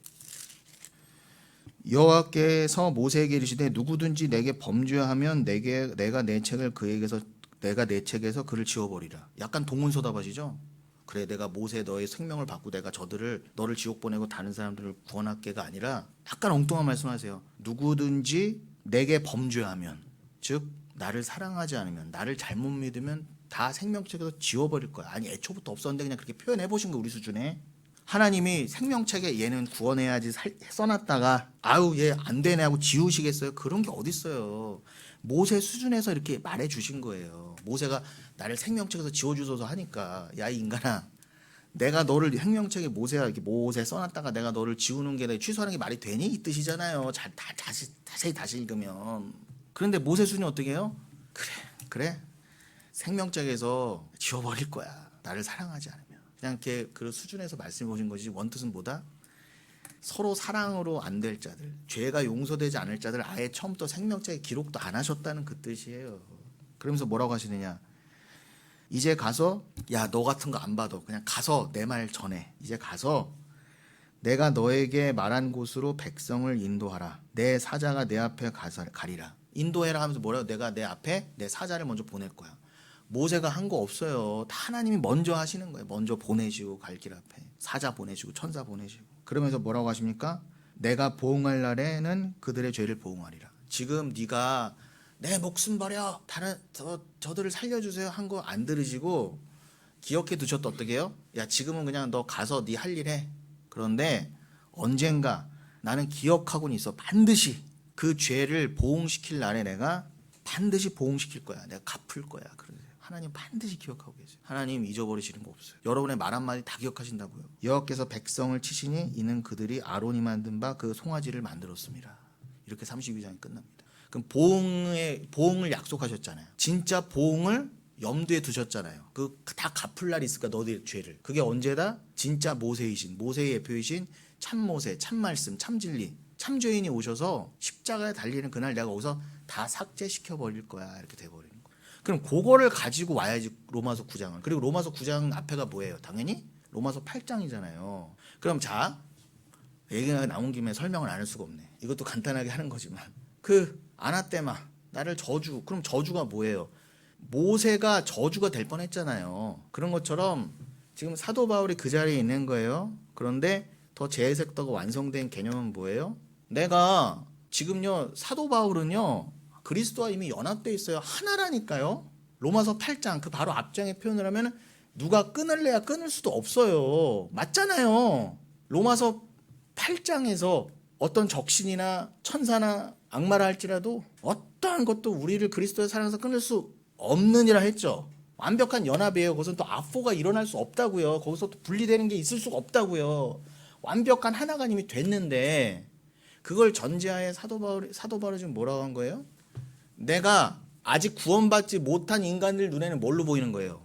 여호와께서 모세에게 이르시되 누구든지 내게 범죄하면 내가 내 책에서 그를 지워버리라. 약간 동문서답하시죠? 그래 내가 모세 너의 생명을 받고 내가 너를 지옥 보내고 다른 사람들을 구원할게가 아니라 약간 엉뚱한 말씀하세요. 누구든지 내게 범죄하면 즉 나를 사랑하지 않으면 나를 잘못 믿으면 다 생명책에서 지워버릴 거야. 아니 애초부터 없었는데 그냥 그렇게 표현해 보신 거 우리 수준에. 하나님이 생명책에 얘는 구원해야지 써놨다가 얘 안 되네 하고 지우시겠어요? 그런 게 어딨어요. 모세 수준에서 이렇게 말해 주신 거예요. 모세가 나를 생명책에서 지워주소서 하니까 야 이 인간아 내가 너를 생명책에 모세 써놨다가 내가 너를 지우는 게 취소하는 게 말이 되니? 이 뜻이잖아요. 자세히 다시 읽으면. 그런데 모세 수준이 어떻게 해요? 그래 생명책에서 지워버릴 거야. 나를 사랑하지 않으면. 그냥 이렇게 그 수준에서 말씀해 보신 것이 원뜻은 뭐다? 서로 사랑으로 안 될 자들, 죄가 용서되지 않을 자들 아예 처음부터 생명책에 기록도 안 하셨다는 그 뜻이에요. 그러면서 뭐라고 하시느냐? 이제 가서 야 너 같은 거 안 봐도 그냥 가서 내 말 전해. 이제 가서 내가 너에게 말한 곳으로 백성을 인도하라. 내 사자가 내 앞에 가리라. 인도해라 하면서 뭐라고? 내가 내 앞에 내 사자를 먼저 보낼 거야. 모세가 한 거 없어요. 다 하나님이 먼저 하시는 거예요. 먼저 보내시고 갈 길 앞에 사자 보내시고 천사 보내시고. 그러면서 뭐라고 하십니까? 내가 보응할 날에는 그들의 죄를 보응하리라. 지금 네가 내 목숨 버려 다른 저들을 살려주세요 한 거 안 들으시고 기억해 두셨다. 어떻게 해요? 야 지금은 그냥 너 가서 네 할 일 해. 그런데 언젠가 나는 기억하고는 있어. 반드시 그 죄를 보응시킬 날에 내가 반드시 보응시킬 거야. 내가 갚을 거야. 그러세요. 하나님 반드시 기억하고 계세요. 하나님 잊어버리시는 거 없어요. 여러분의 말 한마디 다 기억하신다고요. 여호와께서 백성을 치시니 이는 그들이 아론이 만든 바 그 송아지를 만들었습니다. 이렇게 32장이 끝납니다. 그럼 보응을 약속하셨잖아요. 진짜 보응을 염두에 두셨잖아요. 다 갚을 날이 있을까 너희의 죄를. 그게 언제다? 진짜 모세의 예표이신 참모세, 참말씀, 참진리, 참죄인이 오셔서 십자가에 달리는 그날 내가 거기서 다 삭제시켜 버릴 거야. 이렇게 돼버리는 거야. 그럼 그거를 가지고 와야지 로마서 9장은. 그리고 로마서 9장 앞에가 뭐예요? 당연히 로마서 8장이잖아요. 그럼 자 얘기가 나온 김에 설명을 안 할 수가 없네. 이것도 간단하게 하는 거지만 그 아나테마 나를 저주. 그럼 저주가 뭐예요? 모세가 저주가 될 뻔했잖아요. 그런 것처럼 지금 사도 바울이 그 자리에 있는 거예요. 그런데 더 재해석도가 완성된 개념은 뭐예요? 내가 지금요 사도 바울은요 그리스도와 이미 연합되어 있어요. 하나라니까요. 로마서 8장 그 바로 앞장에 표현을 하면 누가 끊을래야 끊을 수도 없어요. 맞잖아요. 로마서 8장에서 어떤 적신이나 천사나 악마라 할지라도 어떠한 것도 우리를 그리스도의 사랑에서 끊을 수 없느니라 했죠. 완벽한 연합이에요. 거기서 또 아포가 일어날 수 없다고요. 거기서 또 분리되는 게 있을 수가 없다고요. 완벽한 하나가 이미 됐는데 그걸 전제하에 사도 바울이 지금 뭐라고 한 거예요? 내가 아직 구원받지 못한 인간들 눈에는 뭘로 보이는 거예요?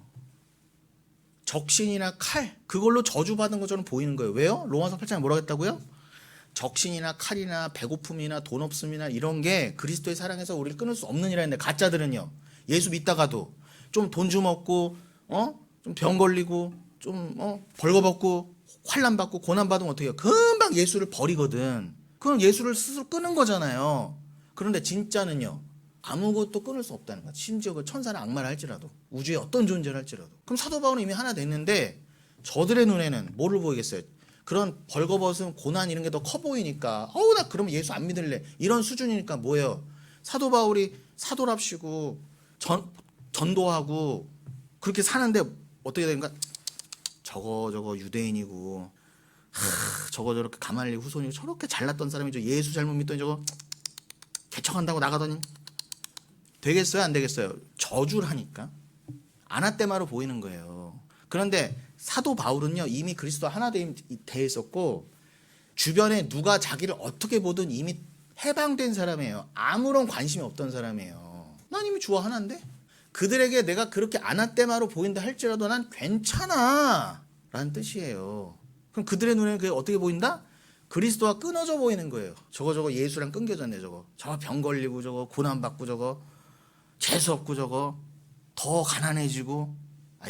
적신이나 칼, 그걸로 저주받은 것처럼 보이는 거예요. 왜요? 로마서 8장에 뭐라고 했다고요? 적신이나 칼이나 배고픔이나 돈 없음이나 이런 게 그리스도의 사랑에서 우리를 끊을 수 없는 일이라 했는데, 가짜들은요, 예수 믿다가도 좀 돈 좀 얻고 좀 병 걸리고 좀 벌거벗고 환난 받고 고난 받으면 어떻게 해요? 금방 예수를 버리거든. 그럼 예수를 스스로 끊은 거잖아요. 그런데 진짜는요, 아무것도 끊을 수 없다는 거야. 심지어 그 천사나 악마를 할지라도, 우주의 어떤 존재를 할지라도. 그럼 사도 바울은 이미 하나 됐는데 저들의 눈에는 뭐를 보이겠어요? 그런 벌거벗음, 고난 이런 게 더 커 보이니까, 나 그러면 예수 안 믿을래, 이런 수준이니까 뭐예요? 사도 바울이 사도랍시고 전도하고 그렇게 사는데 어떻게 되는가? 저거 유대인이고 저거 저렇게 가말리 후손이고 저렇게 잘났던 사람이죠. 예수 잘못 믿더니 저거 개척한다고 나가더니 되겠어요? 안 되겠어요? 저주를 하니까 아나떼마로 보이는 거예요. 그런데 사도 바울은요, 이미 그리스도 하나 돼 있었고 주변에 누가 자기를 어떻게 보든 이미 해방된 사람이에요. 아무런 관심이 없던 사람이에요. 난 이미 주와 하나인데 그들에게 내가 그렇게 아나떼마로 보인다 할지라도 난 괜찮아 라는 뜻이에요. 그럼 그들의 눈에는 그게 어떻게 보인다? 그리스도와 끊어져 보이는 거예요. 저거 예수랑 끊겨졌네. 저거 병 걸리고 저거 고난받고 저거 재수 없고 저거 더 가난해지고,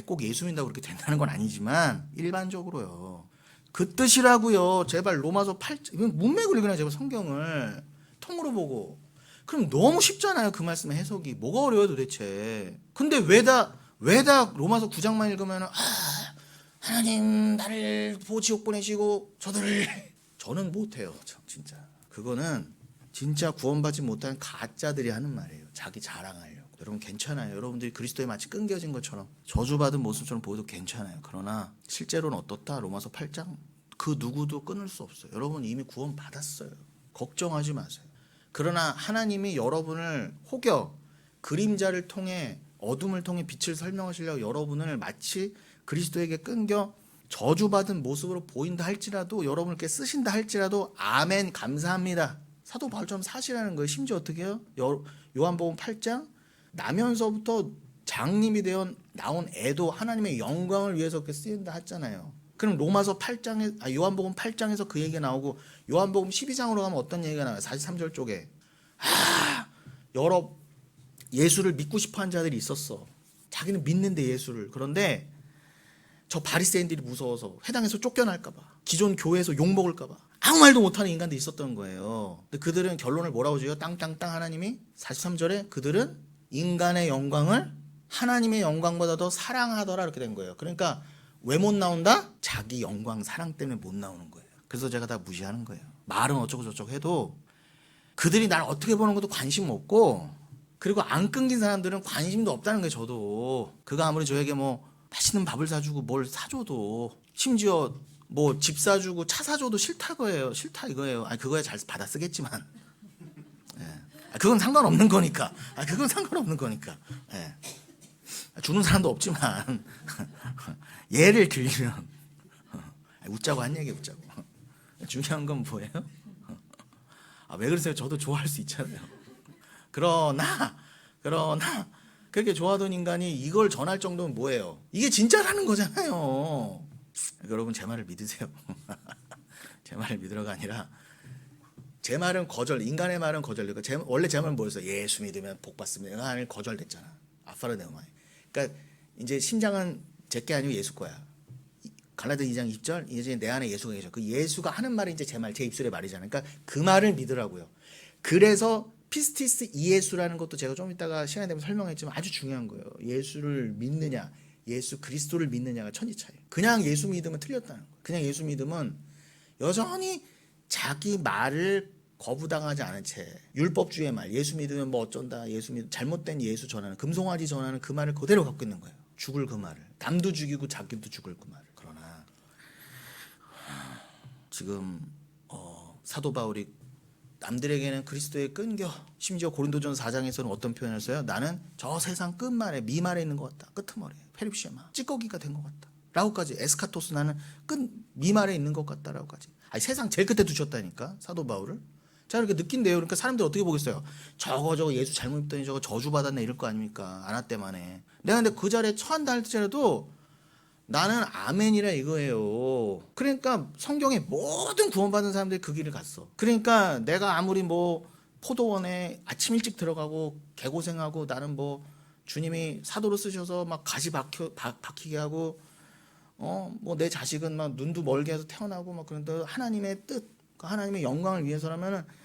꼭 예수 믿는다고 그렇게 된다는 건 아니지만 일반적으로요. 그 뜻이라고요. 제발 로마서 8장 문맥을 읽으나 제발 성경을 통으로 보고. 그럼 너무 쉽잖아요. 그 말씀의 해석이 뭐가 어려워요 도대체. 근데 왜다 로마서 9장만 읽으면 하나님 나를 보고 지옥 보내시고 저는 못해요. 진짜 그거는 진짜 구원받지 못한 가짜들이 하는 말이에요. 자기 자랑하려고. 여러분 괜찮아요. 여러분들이 그리스도에 마치 끊겨진 것처럼 저주받은 모습처럼 보여도 괜찮아요. 그러나 실제로는 어떻다? 로마서 8장 그 누구도 끊을 수 없어요. 여러분 이미 구원 받았어요. 걱정하지 마세요. 그러나 하나님이 여러분을 혹여 그림자를 통해 어둠을 통해 빛을 설명하시려고 여러분을 마치 그리스도에게 끊겨 저주받은 모습으로 보인다 할지라도, 여러분께 쓰신다 할지라도 아멘 감사합니다. 사도 바울처럼 사시라는 거예요. 심지어 어떻게 해요? 요한복음 8장 나면서부터 장님이 되어 나온 애도 하나님의 영광을 위해서 그렇게 쓰인다 했잖아요. 그럼 로마서 8장에 요한복음 8장에서 그 얘기가 나오고 요한복음 12장으로 가면 어떤 얘기가 나와요? 43절 쪽에 여러 예수를 믿고 싶어하는 자들이 있었어. 자기는 믿는데 예수를. 그런데 저 바리새인들이 무서워서 회당에서 쫓겨날까 봐, 기존 교회에서 욕먹을까 봐 아무 말도 못하는 인간들이 있었던 거예요. 근데 그들은 결론을 뭐라고 줘요? 땅땅땅 하나님이 43절에 그들은 인간의 영광을 하나님의 영광보다 더 사랑하더라 이렇게 된 거예요. 그러니까 왜 못 나온다? 자기 영광 사랑 때문에 못 나오는 거예요. 그래서 제가 다 무시하는 거예요. 말은 어쩌고 저쩌고 해도 그들이 날 어떻게 보는 것도 관심 없고, 그리고 안 끊긴 사람들은 관심도 없다는 거예요. 저도 그가 아무리 저에게 뭐 맛있는 밥을 사주고 뭘 사줘도, 심지어 뭐 집 사주고 차 사줘도 싫다 이거예요. 그거야 잘 받아 쓰겠지만, 그건 상관없는 거니까. 그건 상관없는 거니까. 주는 사람도 없지만 예를 들면 웃자고 한 얘기 웃자고. 중요한 건 뭐예요? 왜 그러세요? 저도 좋아할 수 있잖아요. 그러나 그렇게 좋아하던 인간이 이걸 전할 정도면 뭐예요? 이게 진짜라는 거잖아요. 여러분 제 말을 믿으세요. 제 말을 믿으러가 아니라 제 말은 거절, 인간의 말은 거절되고 원래 제 말은 뭐였어요? 예수 믿으면 복 받습니다. 아니 거절됐잖아. 아파르네오마이. 그러니까 이제 심장은 제게 아니고 예수 거야. 갈라디아 2장 2절 이제 내 안에 예수가 계셔. 그 예수가 하는 말이 이제 제 말, 제 입술의 말이잖아요. 그러니까 그 말을 믿으라고요. 그래서 피스티스 이예수라는 것도 제가 좀 이따가 시간이 되면 설명했지만 아주 중요한 거예요. 예수를 믿느냐, 예수 그리스도를 믿느냐가 천지 차이. 그냥 예수 믿으면 틀렸다는 거예요. 그냥 예수 믿으면 여전히 자기 말을 거부당하지 않은 채 율법주의 말, 예수 믿으면 뭐 어쩐다, 잘못된 예수 전하는, 금송아지 전하는 그 말을 그대로 갖고 있는 거예요. 죽을 그 말을. 남도 죽이고 자기도 죽을 그 말을. 그러나 지금 사도 바울이 남들에게는 그리스도에 끊겨, 심지어 고린도전서 4장에서는 어떤 표현을 써요? 나는 저 세상 끝말에 미말에 있는 것 같다. 끄트머리 페립시마 찌꺼기가 된 것 같다 라고까지. 에스카토스 나는 끝 미말에 있는 것 같다 라고까지. 세상 제일 끝에 두셨다니까 사도 바울을. 자, 이렇게 느낀대요. 그러니까 사람들이 어떻게 보겠어요? 저거 예수 잘못 입더니 저거 저주받았네 이럴 거 아닙니까? 아나때만에. 내가 근데 그 자리에 처한다 할지라도 나는 아멘이라 이거예요. 그러니까 성경의 모든 구원받은 사람들이 그 길을 갔어. 그러니까 내가 아무리 뭐 포도원에 아침 일찍 들어가고 개고생하고 나는 뭐 주님이 사도로 쓰셔서 막 가시 박히게 하고 뭐 내 자식은 막 눈도 멀게 해서 태어나고 막 그런데 하나님의 뜻, 하나님의 영광을 위해서라면은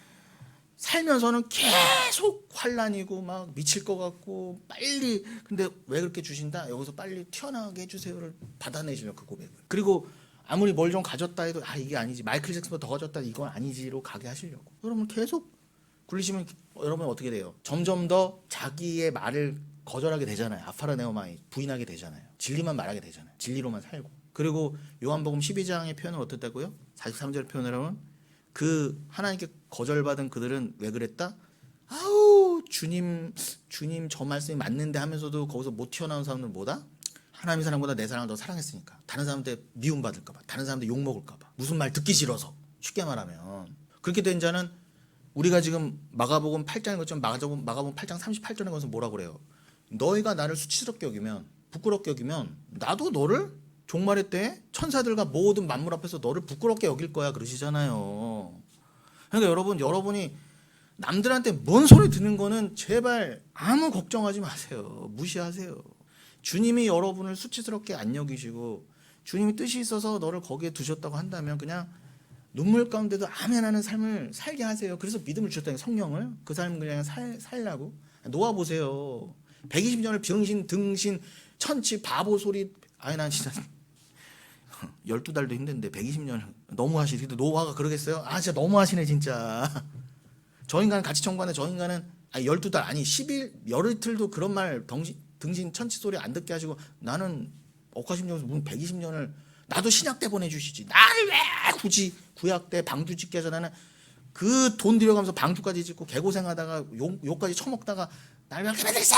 살면서는 계속 환난이고 막 미칠 것 같고 빨리 근데 왜 그렇게 주신다? 여기서 빨리 튀어나가게 해주세요를 받아내시면 그 고백을. 그리고 아무리 뭘 좀 가졌다 해도 이게 아니지. 마이클 잭슨보다 더 가졌다 이건 아니지로 가게 하시려고. 여러분 계속 굴리시면 여러분 어떻게 돼요? 점점 더 자기의 말을 거절하게 되잖아요. 아파라네오마이 부인하게 되잖아요. 진리만 말하게 되잖아요. 진리로만 살고. 그리고 요한복음 12장의 표현을 어떻다고요? 43절 표현을 하면 그 하나님께 거절받은 그들은 왜 그랬다? 아우 주님 저 말씀이 맞는데 하면서도 거기서 못 튀어나온 사람들은 뭐다? 하나님의 사랑보다 내 사랑을 더 사랑했으니까. 다른 사람한테 미움받을까 봐. 다른 사람한테 욕먹을까 봐. 무슨 말 듣기 싫어서. 쉽게 말하면. 그렇게 된 자는 우리가 지금 마가복음 8장에 것처럼 마가복음 8장 38절에 가서 뭐라 그래요? 너희가 나를 수치스럽게 여기면 부끄럽게 여기면 나도 너를 종말의 때에 천사들과 모든 만물 앞에서 너를 부끄럽게 여길 거야 그러시잖아요. 그러니까 여러분이 남들한테 뭔 소리 듣는 거는 제발 아무 걱정하지 마세요. 무시하세요. 주님이 여러분을 수치스럽게 안 여기시고 주님이 뜻이 있어서 너를 거기에 두셨다고 한다면 그냥 눈물 가운데도 아멘하는 삶을 살게 하세요. 그래서 믿음을 주셨다는 성령을 그 삶을 그냥 살라고 놓아보세요. 120년을 병신 등신 천치 바보 소리 난 진짜 12달도 힘든데 120년 너무 하시지. 노아가 그러겠어요? 진짜 너무 하시네 진짜. 저 인간은 같이 청구하는데 저 인간은 12달 아니 10일 열흘도 그런 말 등신 천치 소리 안 듣게 하시고 나는 억하심정에서 무슨 120년을 나도 신약 때 보내주시지. 나를 왜 굳이 구약 때 방주 짓게 해서 나는 그 돈 들여가면서 방주까지 짓고 개고생하다가 욕까지 처먹다가 나를 왜 이렇게 만들었어?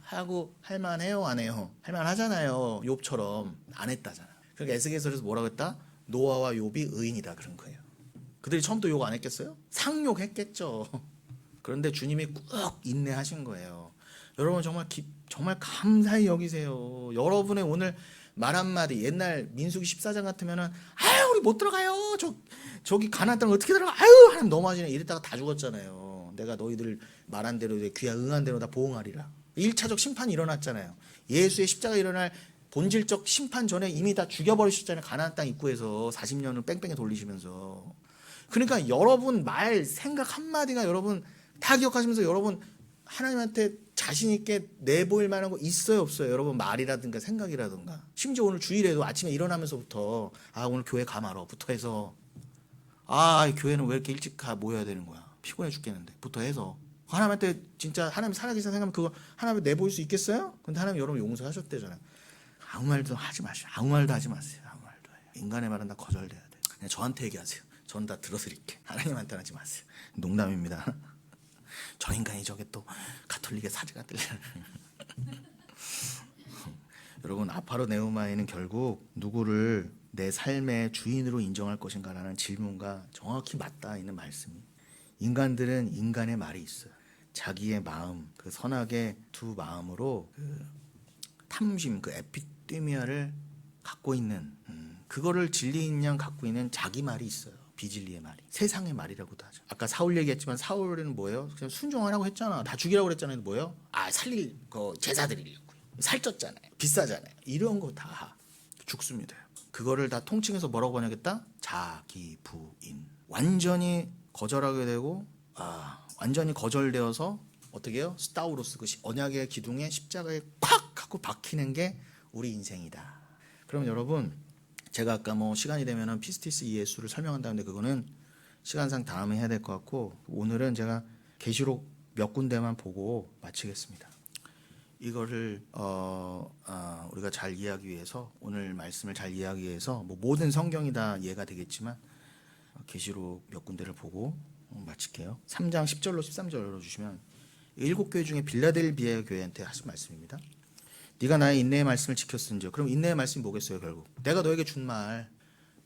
하고 할만해요 안 해요? 할만하잖아요. 욥처럼 안 했다잖아. 그러니까 에스겔서에서 뭐라고 했다? 노아와 욥이 의인이다 그런 거예요. 그들이 처음부터 욕 안 했겠어요? 상욕했겠죠. 그런데 주님이 꾹 인내하신 거예요. 여러분 정말 감사히 여기세요. 여러분의 오늘 말 한마디 옛날 민수기 14장 같으면은 우리 못 들어가요. 저기 가나안 땅 어떻게 들어가? 하나님 너무 하시네. 이랬다가 다 죽었잖아요. 내가 너희들 말한 대로 귀하 응한 대로 다 보응하리라. 1차적 심판이 일어났잖아요. 예수의 십자가 일어날 본질적 심판 전에 이미 다 죽여버리셨잖아요. 가나안 땅 입구에서 40년을 뺑뺑이 돌리시면서. 그러니까 여러분 말 생각 한마디가 여러분 다 기억하시면서 여러분 하나님한테 자신 있게 내보일 만한 거 있어요 없어요? 여러분 말이라든가 생각이라든가 심지어 오늘 주일에도 아침에 일어나면서부터 오늘 교회 가마로부터 해서 교회는 왜 이렇게 일찍 모여야 되는 거야? 피곤해 죽겠는데 부터 해서 하나님한테 진짜 하나님 살아계신 생각하면 그거 하나님한테 내보일 수 있겠어요? 근데 하나님 여러분 용서하셨대잖아요. 아무 말도 하지 마시오. 아무 말도 하지 마세요. 아무 말도 해요. 인간의 말은 다 거절돼야 돼. 그냥 저한테 얘기하세요. 저는 다 들어드릴게. 하나님한테 하지 마세요. 농담입니다. 저 인간이 저게 또 가톨릭의 사제가 들려요. 여러분 아파로네우마에는 결국 누구를 내 삶의 주인으로 인정할 것인가라는 질문과 정확히 맞닿아 있는 말씀이. 인간들은 인간의 말이 있어요. 자기의 마음, 그 선악의 두 마음으로 그 탐심, 그 에피데미아를 갖고 있는 그거를 진리인 양 갖고 있는 자기 말이 있어요. 비진리의 말이. 세상의 말이라고도 하죠. 아까 사울 얘기했지만 사울은 뭐예요? 그냥 순종하라고 했잖아. 다 죽이라고 그랬잖아요. 뭐예요? 살릴 거 제사 드리려고요. 살쪘잖아요. 비싸잖아요. 이런 거 다 죽습니다. 그거를 다 통칭해서 뭐라고 번역했다? 자기 부인. 완전히 거절하게 되고 완전히 거절되어서 어떻게 해요? 스타우로스 그 언약의 기둥에 십자가에 콱 하고 박히는 게 우리 인생이다. 그럼 여러분 제가 아까 시간이 되면은 피스티스 예수를 설명한다는데 그거는 시간상 다음에 해야 될 것 같고 오늘은 제가 계시록 몇 군데만 보고 마치겠습니다. 이거를 우리가 잘 이해하기 위해서 오늘 말씀을 잘 이해하기 위해서 모든 성경이 다 이해가 되겠지만 계시록 몇 군데를 보고 마칠게요. 3장 10절로 13절 열어주시면 7교회 중에 빌라델비아 교회한테 하신 말씀입니다. 네가 나의 인내의 말씀을 지켰은지요. 그럼 인내의 말씀이 뭐겠어요? 결국 내가 너에게 준 말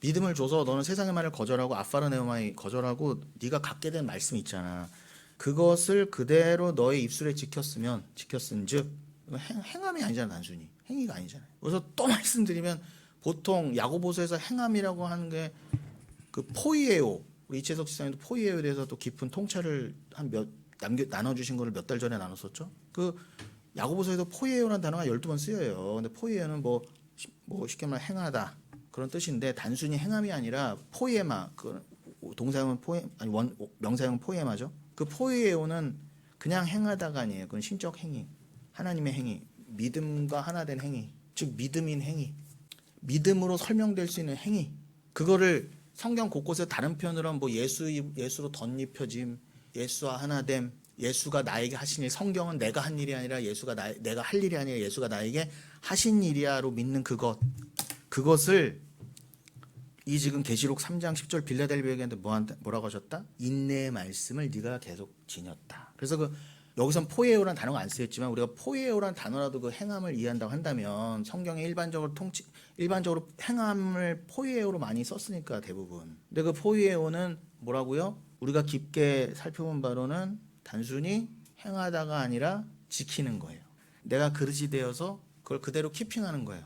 믿음을 줘서 너는 세상의 말을 거절하고 아파르네오마이 거절하고 네가 갖게 된 말씀이 있잖아. 그것을 그대로 너의 입술에 지켰은즉 행함이 아니잖아. 단순히 행위가 아니잖아요. 그래서 또 말씀드리면 보통 야고보서에서 행함이라고 하는 게 그 포이에오, 우리 이채석 지사님도 포이에오에 대해서 또 깊은 통찰을 나눠주신 거를 몇 달 전에 나눴었죠. 그 야고보서에도 포이에오라는 단어가 12번 쓰여요. 근데 포이에오는 뭐 쉽게 말해 행하다 그런 뜻인데 단순히 행함이 아니라 포이에마, 그 동사형은 명사형은 포이에마죠. 그 포이에오는 그냥 행하다가 아니에요. 그건 신적 행위, 하나님의 행위, 믿음과 하나 된 행위, 즉 믿음인 행위, 믿음으로 설명될 수 있는 행위. 그거를 성경 곳곳에 다른 표현으로 뭐 예수로 덧입혀짐, 예수와 하나됨, 예수가 나에게 하신 일, 성경은 내가 한 일이 아니라 내가 할 일이 아니라 예수가 나에게 하신 일이야로 믿는 그것을 이 지금 계시록 3장 10절 빌라델비아에게 뭐라고 하셨다? 인내의 말씀을 네가 계속 지녔다. 그래서 여기선 포이에오라는 단어가 안 쓰였지만 우리가 포이에오라는 단어라도 그 행함을 이해한다고 한다면 성경에 일반적으로 행함을 포이에오로 많이 썼으니까 대부분. 근데 그 포이에오는 뭐라고요? 우리가 깊게 살펴본 바로는 단순히 행하다가 아니라 지키는 거예요. 내가 그릇이 되어서 그걸 그대로 키핑하는 거예요.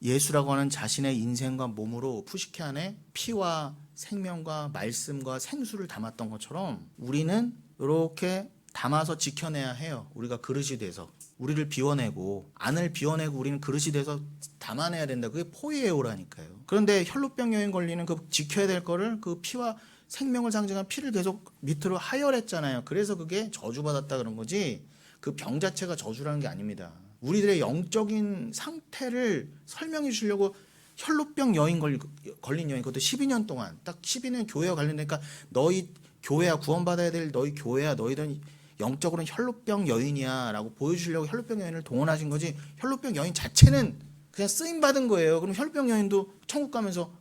예수라고 하는 자신의 인생과 몸으로 푸시케 안에 피와 생명과 말씀과 생수를 담았던 것처럼 우리는 이렇게 담아서 지켜내야 해요. 우리가 그릇이 돼서 우리를 비워내고 안을 비워내고 우리는 그릇이 돼서 담아내야 된다. 그게 포이에오라니까요. 그런데 혈루병 여인 걸리는 그 지켜야 될 거를 그 피와 생명을 상징한 피를 계속 밑으로 하혈했잖아요. 그래서 그게 저주받았다 그런 거지 그 병 자체가 저주라는 게 아닙니다. 우리들의 영적인 상태를 설명해 주려고 혈루병 여인 걸린 여인, 그것도 12년 동안 딱 12년 교회와 관련되니까 너희 교회야, 구원받아야 될 너희 교회야, 너희들은 영적으로는 혈루병 여인이야 라고 보여주려고 혈루병 여인을 동원하신 거지 혈루병 여인 자체는 그냥 쓰임받은 거예요. 그럼 혈루병 여인도 천국 가면서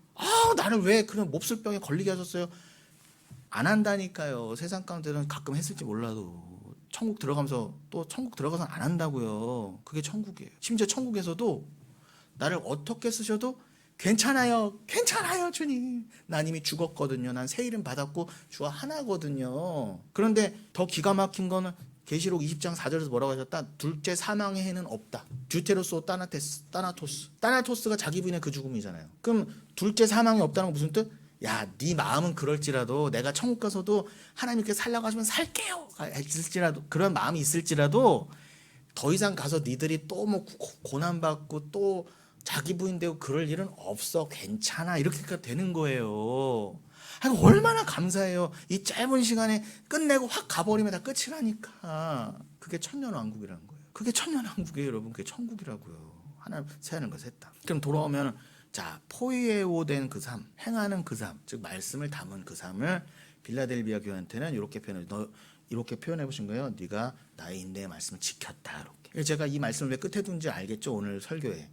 나를 왜 그런 몹쓸병에 걸리게 하셨어요? 안 한다니까요. 세상 가운데는 가끔 했을지 몰라도 천국 들어가면서 또 천국 들어가서 안 한다고요. 그게 천국이에요. 심지어 천국에서도 나를 어떻게 쓰셔도 괜찮아요 주님. 난 이미 죽었거든요. 난 새 이름 받았고 주와 하나거든요. 그런데 더 기가 막힌 거는 계시록 20장 4절에서 뭐라고 하셨다? 둘째 사망의 해는 없다. 듀테로스 따나토스가 자기 부인의 그 죽음이잖아요. 그럼 둘째 사망이 없다는 건 무슨 뜻? 야, 네 마음은 그럴지라도 내가 천국 가서도 하나님께 살라고 하시면 살게요 있을지라도, 그런 마음이 있을지라도 더 이상 가서 니들이 또 뭐 고난받고 또 자기 부인 되고 그럴 일은 없어. 괜찮아. 이렇게 되는 거예요. 얼마나 감사해요. 이 짧은 시간에 끝내고 확 가버리면 다 끝이라니까. 그게 천년왕국이라는 거예요. 그게 천년왕국이에요, 여러분. 그게 천국이라고요. 하나 세하는 것을 했다. 그럼 돌아오면 자, 포이에오 된 그 삶, 행하는 그 삶, 즉 말씀을 담은 그 삶을 빌라델비아 교회한테는 이렇게 표현해 보신 거예요. 네가 나의 인내의 말씀을 지켰다. 이렇게. 제가 이 말씀을 왜 끝에 둔지 알겠죠? 오늘 설교에.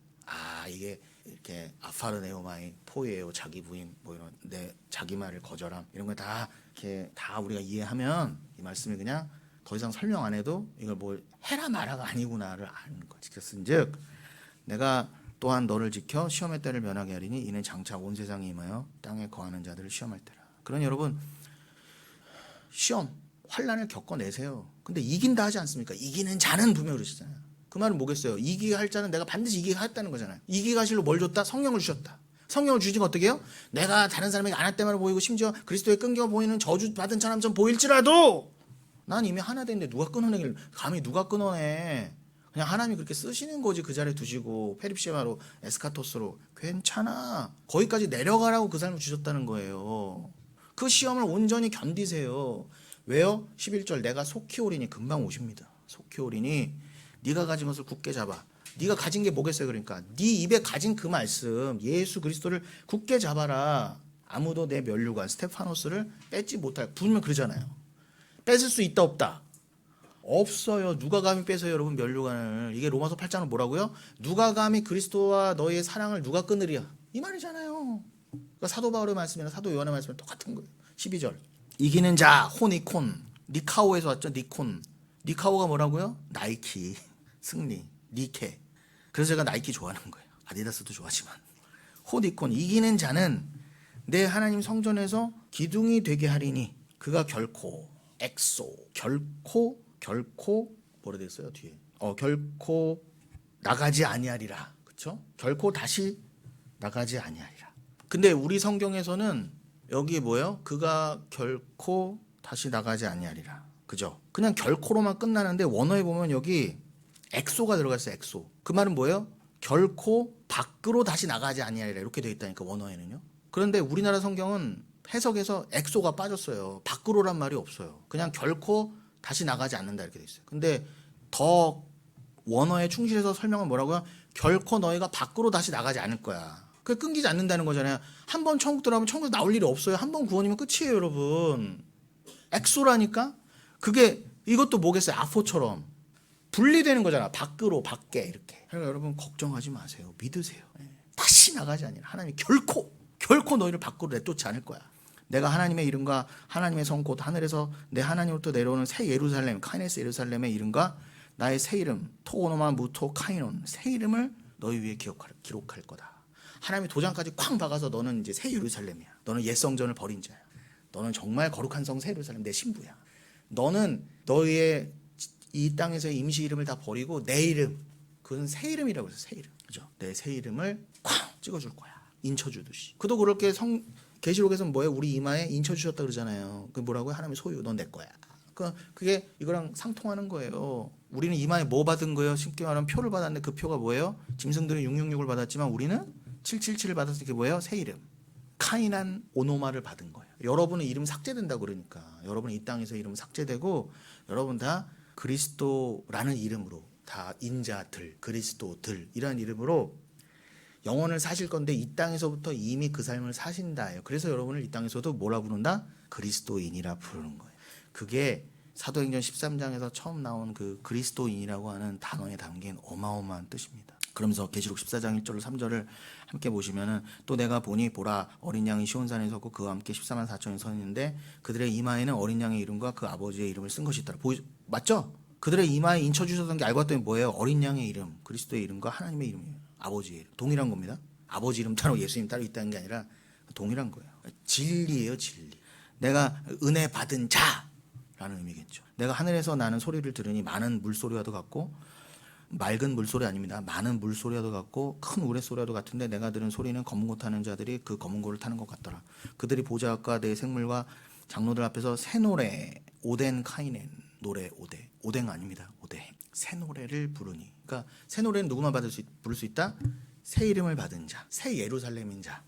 이게 이렇게 아파르네오마이, 포이에오, 자기 부인, 뭐 이런 자기 말을 거절함 이런 거 다 이렇게 다 우리가 이해하면 이 말씀이 그냥 더 이상 설명 안 해도 이걸 뭘 해라 마라가 아니구나를 아는 거. 지켰은즉 내가 또한 너를 지켜 시험의 때를 면하게 하리니 이는 장차 온 세상에 임하여 땅에 거하는 자들을 시험할 때라. 그러니 여러분 시험, 환난을 겪어내세요. 근데 이긴다 하지 않습니까? 이기는 자는 분명히 그러시잖아요. 그 말은 뭐겠어요? 이기게 할 자는 내가 반드시 이기게 하겠다는 거잖아요. 이기게 하실로 뭘 줬다? 성령을 주셨다. 성령을 주시면 어떻게 해요? 내가 다른 사람에게 안할 보이고 심지어 그리스도의 끊겨 보이는 저주받은 사람처럼 보일지라도 난 이미 하나 됐는데 누가 끊어내길, 감히 누가 끊어내. 그냥 하나님이 그렇게 쓰시는 거지. 그 자리에 두시고 페립시마로 에스카토스로 괜찮아. 거기까지 내려가라고 그 삶을 주셨다는 거예요. 그 시험을 온전히 견디세요. 왜요? 11절 내가 속히 오리니 금방 오십니다. 속히 오리니 네가 가진 것을 굳게 잡아. 네가 가진 게 뭐겠어요? 그러니까 네 입에 가진 그 말씀 예수 그리스도를 굳게 잡아라. 아무도 내 면류관 스테파노스를 뺏지 못할. 분명 그러잖아요. 뺏을 수 있다 없다? 없어요. 누가 감히 뺏어요 여러분 면류관을. 이게 로마서 8장은 뭐라고요? 누가 감히 그리스도와 너희의 사랑을 누가 끊으랴 이 말이잖아요. 그러니까 사도 바울의 말씀이나 사도 요한의 말씀은 똑같은 거예요. 12절 이기는 자 호니콘, 니카오에서 왔죠. 니카오가 뭐라고요? 나이키, 승리, 니케. 그래서 제가 나이키 좋아하는 거예요. 아디다스도 좋아하지만 호디콘 이기는 자는 내 하나님 성전에서 기둥이 되게 하리니 그가 결코 결코 뭐라 됐어요 뒤에 결코 나가지 아니하리라. 그렇죠? 결코 다시 나가지 아니하리라. 근데 우리 성경에서는 여기 뭐예요? 그가 결코 다시 나가지 아니하리라. 그죠? 그냥 결코로만 끝나는데 원어에 보면 여기 엑소가 들어갔어요. 엑소. 그 말은 뭐예요? 결코 밖으로 다시 나가지 아니하리라 이렇게 되어 있다니까 원어에는요. 그런데 우리나라 성경은 해석에서 엑소가 빠졌어요. 밖으로란 말이 없어요. 그냥 결코 다시 나가지 않는다 이렇게 되어 있어요. 근데 더 원어에 충실해서 설명은 뭐라고요? 결코 너희가 밖으로 다시 나가지 않을 거야. 그게 끊기지 않는다는 거잖아요. 한 번 천국 들어가면 천국에서 나올 일이 없어요. 한 번 구원이면 끝이에요, 여러분. 엑소라니까? 그게 이것도 뭐겠어요? 아포처럼 분리되는 거잖아. 밖으로 밖에 이렇게. 그러니까 여러분 걱정하지 마세요. 믿으세요. 다시 나가지 아니라 하나님이 결코 너희를 밖으로 내쫓지 않을 거야. 내가 하나님의 이름과 하나님의 성 곧 하늘에서 내 하나님으로부터 내려오는 새 예루살렘 카이네스 예루살렘의 이름과 나의 새 이름 토오노마 무토 카이논 새 이름을 너희 위에 기록할 거다. 하나님이 도장까지 쾅 박아서 너는 이제 새 예루살렘이야. 너는 옛 성전을 버린 자야. 너는 정말 거룩한 성 새 예루살렘 내 신부야. 너는 너희의 이 땅에서의 임시 이름을 다 버리고 내 이름 그건 새 이름이라고 해서 새 이름. 그죠? 내 새 이름을 쾅 찍어줄 거야. 인쳐주듯이. 그도 그렇게 계시록에서는 뭐예요? 우리 이마에 인쳐주셨다 그러잖아요. 그 뭐라고요? 하나님의 소유 넌 내 거야. 그게 이거랑 상통하는 거예요. 우리는 이마에 뭐 받은 거예요? 쉽게 말하면 표를 받았는데 그 표가 뭐예요? 짐승들은 666을 받았지만 우리는 777을 받았을 때 뭐예요? 새 이름. 카이난 오노마를 받은 거예요. 여러분의 이름 삭제된다고 그러니까. 여러분의 이 땅에서 이름 삭제되고 여러분 다 그리스도라는 이름으로 다 인자들, 그리스도들 이라는 이름으로 영원을 사실 건데 이 땅에서부터 이미 그 삶을 사신다예요. 그래서 여러분을 이 땅에서도 뭐라 부른다? 그리스도인이라 부르는 거예요. 그게 사도행전 13장에서 처음 나온 그 그리스도인이라고 하는 단어에 담긴 어마어마한 뜻입니다. 그러면서 계시록 14장 1절로 3절을 함께 보시면은 또 내가 보니 보라 어린 양이 시온산에 섰고 그와 함께 14만 4천이 서 있는데 그들의 이마에는 어린 양의 이름과 그 아버지의 이름을 쓴 것이 있더라. 맞죠? 그들의 이마에 인쳐주셨던 게 알고 봤더니 뭐예요? 어린 양의 이름, 그리스도의 이름과 하나님의 이름이에요. 아버지의 이름. 동일한 겁니다. 아버지 이름 따로 예수님 따로 있다는 게 아니라 동일한 거예요. 진리예요, 진리. 내가 은혜 받은 자라는 의미겠죠. 내가 하늘에서 나는 소리를 들으니 많은 물소리와도 같고 맑은 물소리 아닙니다. 많은 물소리와도 같고 큰 우레소리와도 같은데 내가 들은 소리는 검은 고 타는 자들이 그 검은 고를 타는 것 같더라. 그들이 보좌과 내 생물과 장로들 앞에서 새 노래 오덴 카이넨 노래 오뎅 아닙니다. 오뎅 새 노래를 부르니. 그러니까 새 노래는 누구만 부를 수 있다? 새 이름을 받은 자, 새 예루살렘인 자.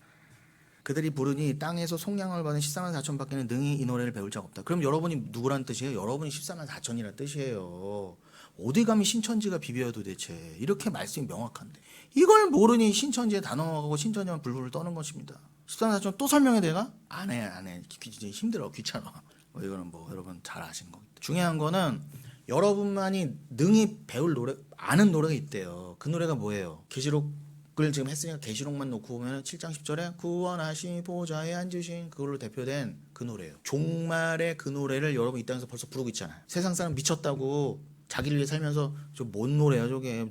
그들이 부르니 땅에서 속량을 받은 14만 4천 밖에는 능히 이 노래를 배울 자가 없다. 그럼 여러분이 누구란 뜻이에요? 여러분이 14만 4천이란 뜻이에요. 어디 감히 신천지가 비벼요 도대체. 이렇게 말씀이 명확한데 이걸 모르니 신천지에 다 넘어가고 신천지만 불불 떠는 것입니다. 14만 4천 또 설명해야 되나? 안 해. 진짜 힘들어. 귀찮아. 이거는 뭐 여러분 잘 아신 거겠다. 중요한 거는 여러분만이 능히 배울 노래 아는 노래가 있대요. 그 노래가 뭐예요? 계시록을 지금 했으니까 계시록만 놓고 보면 7장 10절에 구원하신 보좌에 앉으신 그걸로 대표된 그 노래예요. 종말의 그 노래를 여러분 이 땅에서 벌써 부르고 있잖아요. 세상 사람 미쳤다고 자기를 위해 살면서 저 뭔 노래야 저게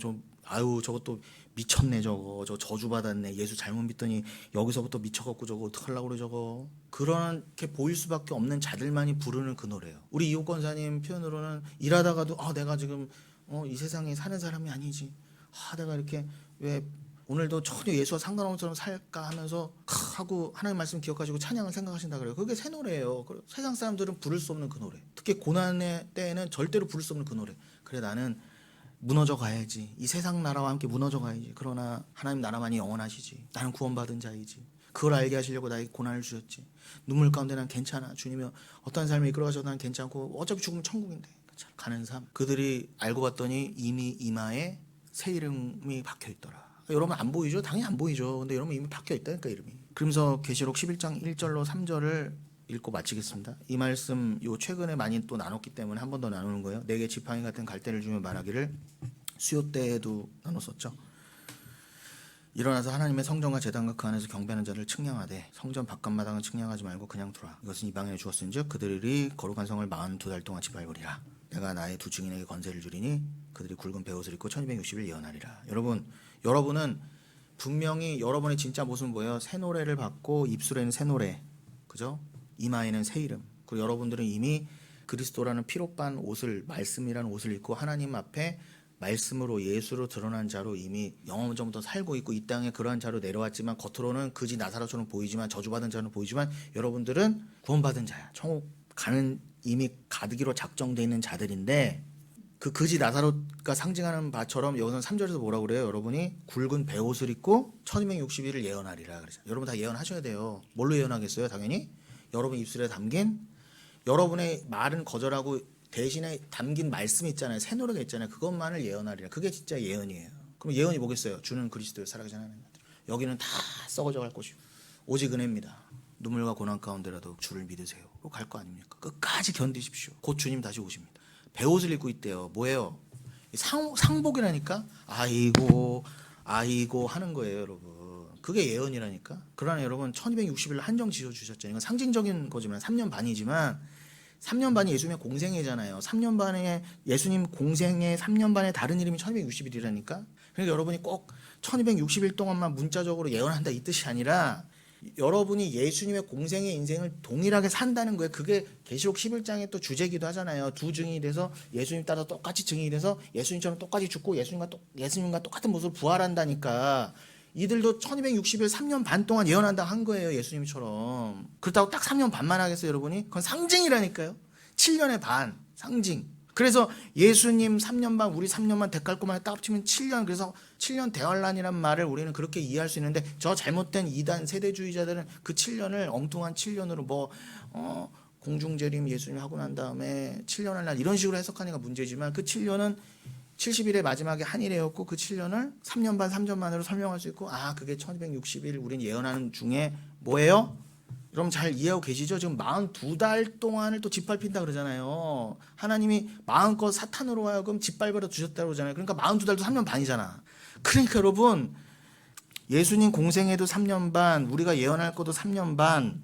저것도 미쳤네 저 저주받았네 예수 잘못 믿더니 여기서부터 미쳐갖고 저거 어떡하려고 그래 저거 그렇게 보일 수밖에 없는 자들만이 부르는 그 노래예요. 우리 이호 권사님 표현으로는 일하다가도 내가 지금 이 세상에 사는 사람이 아니지 내가 이렇게 왜 오늘도 전혀 예수와 상관없는 사람 살까 하면서 하고 하나님 말씀 기억하시고 찬양을 생각하신다 그래요. 그게 새 노래예요. 세상 사람들은 부를 수 없는 그 노래. 특히 고난의 때에는 절대로 부를 수 없는 그 노래. 그래 나는 무너져 가야지. 이 세상 나라와 함께 무너져 가야지. 그러나 하나님 나라만이 영원하시지. 나는 구원받은 자이지. 그걸 알게 하시려고 나에게 고난을 주셨지. 눈물 가운데 난 괜찮아. 주님이 어떤 삶을 이끌어가셔도 난 괜찮고 어차피 죽으면 천국인데 가는 삶. 그들이 알고 봤더니 이미 이마에 새 이름이 박혀있더라. 여러분 안 보이죠? 당연히 안 보이죠. 근데 여러분 이미 박혀있다니까 이름이. 그러면서 계시록 11장 1절로 3절을 읽고 마치겠습니다. 이 말씀 최근에 많이 또 나눴기 때문에 한 번 더 나누는 거예요. 내게 지팡이 같은 갈대를 주며 말하기를 수요 때에도 나눴었죠. 일어나서 하나님의 성전과 제단과 그 안에서 경배하는 자를 측량하되 성전 바깥마당은 측량하지 말고 그냥 두라. 이것은 이방인에 주었은즉 그들이 거룩한 성을 42달 동안 지밟으리라. 내가 나의 두 증인에게 권세를 주리니 그들이 굵은 베옷을 입고 1260일 예언하리라. 여러분은 분명히 여러분의 진짜 모습은 뭐예요? 새 노래를 받고 입술에는 새 노래, 그죠? 이마에는 새 이름. 그리고 여러분들은 이미 그리스도라는 피로 빤 옷을, 말씀이라는 옷을 입고 하나님 앞에 말씀으로 예수로 드러난 자로 이미 영원전부터 살고 있고, 이 땅에 그러한 자로 내려왔지만 겉으로는 그지 나사로처럼 보이지만, 저주받은 자로 보이지만, 여러분들은 구원받은 자야. 천국 가는 이미 가득이로 작정되어 있는 자들인데, 그 그지 나사로가 상징하는 바처럼 여기서는 3절에서 뭐라고 그래요? 여러분이 굵은 베옷을 입고 1260일을 예언하리라 그러잖아요. 여러분 다 예언하셔야 돼요. 뭘로 예언하겠어요? 당연히 여러분 입술에 담긴, 여러분의 말은 거절하고 대신에 담긴 말씀이 있잖아요. 새 노래가 있잖아요. 그것만을 예언하리라. 그게 진짜 예언이에요. 그럼 예언이 뭐겠어요? 주는 그리스도를 살아가지 않는 자들. 여기는 다 썩어져 갈 것이고 오직 은혜입니다. 눈물과 고난 가운데라도 주를 믿으세요. 갈 거 아닙니까? 끝까지 견디십시오. 곧 주님 다시 오십니다. 베옷을 입고 있대요. 뭐예요? 상복이라니까? 아이고 하는 거예요, 여러분. 그게 예언이라니까. 그러나 여러분 1260일 한정 지어 주셨잖아요. 이건 상징적인 거지만 3년 반이지만 3년 반이 예수님의 공생애잖아요. 3년 반에 예수님 공생애 3년 반에 다른 이름이 1260일이라니까. 그러니까 여러분이 꼭 1260일 동안만 문자적으로 예언한다 이 뜻이 아니라 여러분이 예수님의 공생의 인생을 동일하게 산다는 거예요. 그게 계시록 11장의 또 주제기도 하잖아요. 두 증인이 돼서 예수님 따라 똑같이 증인이 돼서 예수님처럼 똑같이 죽고 예수님과 똑같은 모습으로 부활한다니까. 이들도 1260일 3년 반 동안 예언한다 한 거예요. 예수님처럼. 그렇다고 딱 3년 반만 하겠어요, 여러분이? 그건 상징이라니까요. 7년의 반, 상징. 그래서 예수님 3년 반, 우리 3년만 데칼코마니 딱 합치면 7년. 그래서 7년 대환란이란 말을 우리는 그렇게 이해할 수 있는데, 저 잘못된 이단 세대주의자들은 그 7년을 엉뚱한 7년으로 공중재림 예수님 하고 난 다음에 7년을 날 이런 식으로 해석하니까 문제지만, 그 7년은 70일의 마지막에 한일이었고, 그 7년을 3년 반, 3년 만으로 설명할 수 있고, 그게 1260일 우리는 예언하는 중에 뭐예요? 여러분 잘 이해하고 계시죠? 지금 42달 동안을 또 짓밟힌다 그러잖아요. 하나님이 마음껏 사탄으로 하여금 짓밟아 주셨다고 그러잖아요. 그러니까 42달도 3년 반이잖아. 그러니까 여러분, 예수님 공생애도 3년 반, 우리가 예언할 것도 3년 반,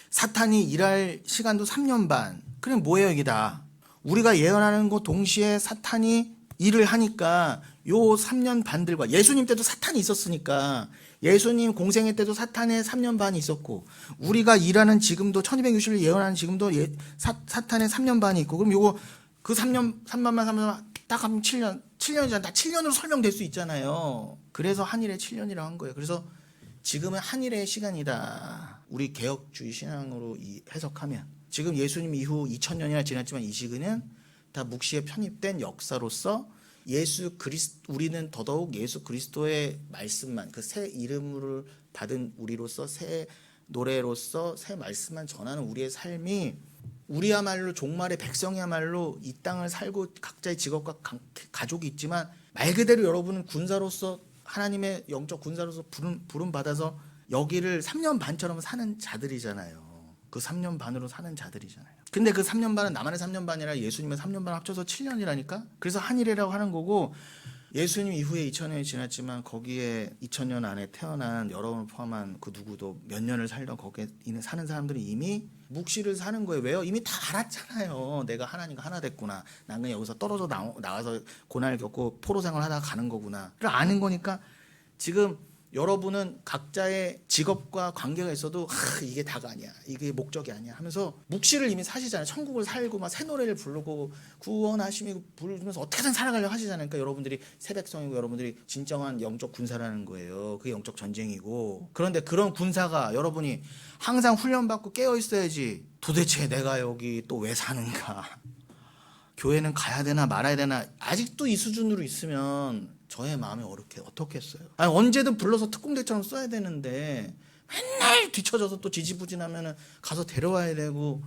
사탄이 일할 시간도 3년 반. 그럼 뭐예요 이게 다? 우리가 예언하는 것 동시에 사탄이 일을 하니까 요 3년 반들과, 예수님 때도 사탄이 있었으니까 예수님 공생애 때도 사탄의 3년 반이 있었고, 우리가 일하는 지금도 1260일 예언하는 지금도 사탄의 3년 반이 있고, 그럼 요거 그 3년만 딱 하면 7년이잖아. 다 7년으로 설명될 수 있잖아요. 그래서 한일의 7년이라고 한 거예요. 그래서 지금은 한일의 시간이다. 우리 개혁주의 신앙으로 해석하면 지금 예수님 이후 2000년이나 지났지만 이 시기는 다 묵시에 편입된 역사로서 우리는 더더욱 예수 그리스도의 말씀만, 그 새 이름을 받은 우리로서 새 노래로서 새 말씀만 전하는 우리의 삶이, 우리야말로 종말의 백성이야말로 이 땅을 살고 각자의 직업과 가족이 있지만 말 그대로 여러분은 군사로서, 하나님의 영적 군사로서 부름 받아서 여기를 3년 반처럼 사는 자들이잖아요. 그 3년 반으로 사는 자들이잖아요. 근데 그 3년 반은 나만의 3년 반이라 예수님의 3년 반 합쳐서 7년이라니까. 그래서 한일이라고 하는 거고, 예수님 이후에 2000년이 지났지만 거기에 2000년 안에 태어난 여러분을 포함한 그 누구도 몇 년을 살던 거기에 사는 사람들이 이미 묵시를 사는 거예요. 왜요? 이미 다 알았잖아요. 내가 하나님과 하나 됐구나. 난 그냥 여기서 떨어져 나와서 고난을 겪고 포로 생활하다가 가는 거구나. 를 아는 거니까 지금 여러분은 각자의 직업과 관계가 있어도 이게 다가 아니야, 이게 목적이 아니야 하면서 묵시를 이미 사시잖아요. 천국을 살고 막 새 노래를 부르고 구원하심이 부르면서 어떻게든 살아가려고 하시잖아요. 그러니까 여러분들이 새 백성이고 여러분들이 진정한 영적 군사라는 거예요. 그게 영적 전쟁이고. 그런데 그런 군사가 여러분이 항상 훈련받고 깨어 있어야지. 도대체 내가 여기 또 왜 사는가, 교회는 가야 되나 말아야 되나, 아직도 이 수준으로 있으면 저의 마음이 어떻게 했어요? 언제든 불러서 특공대처럼 써야 되는데 맨날 뒤쳐져서 또 지지부진하면 가서 데려와야 되고,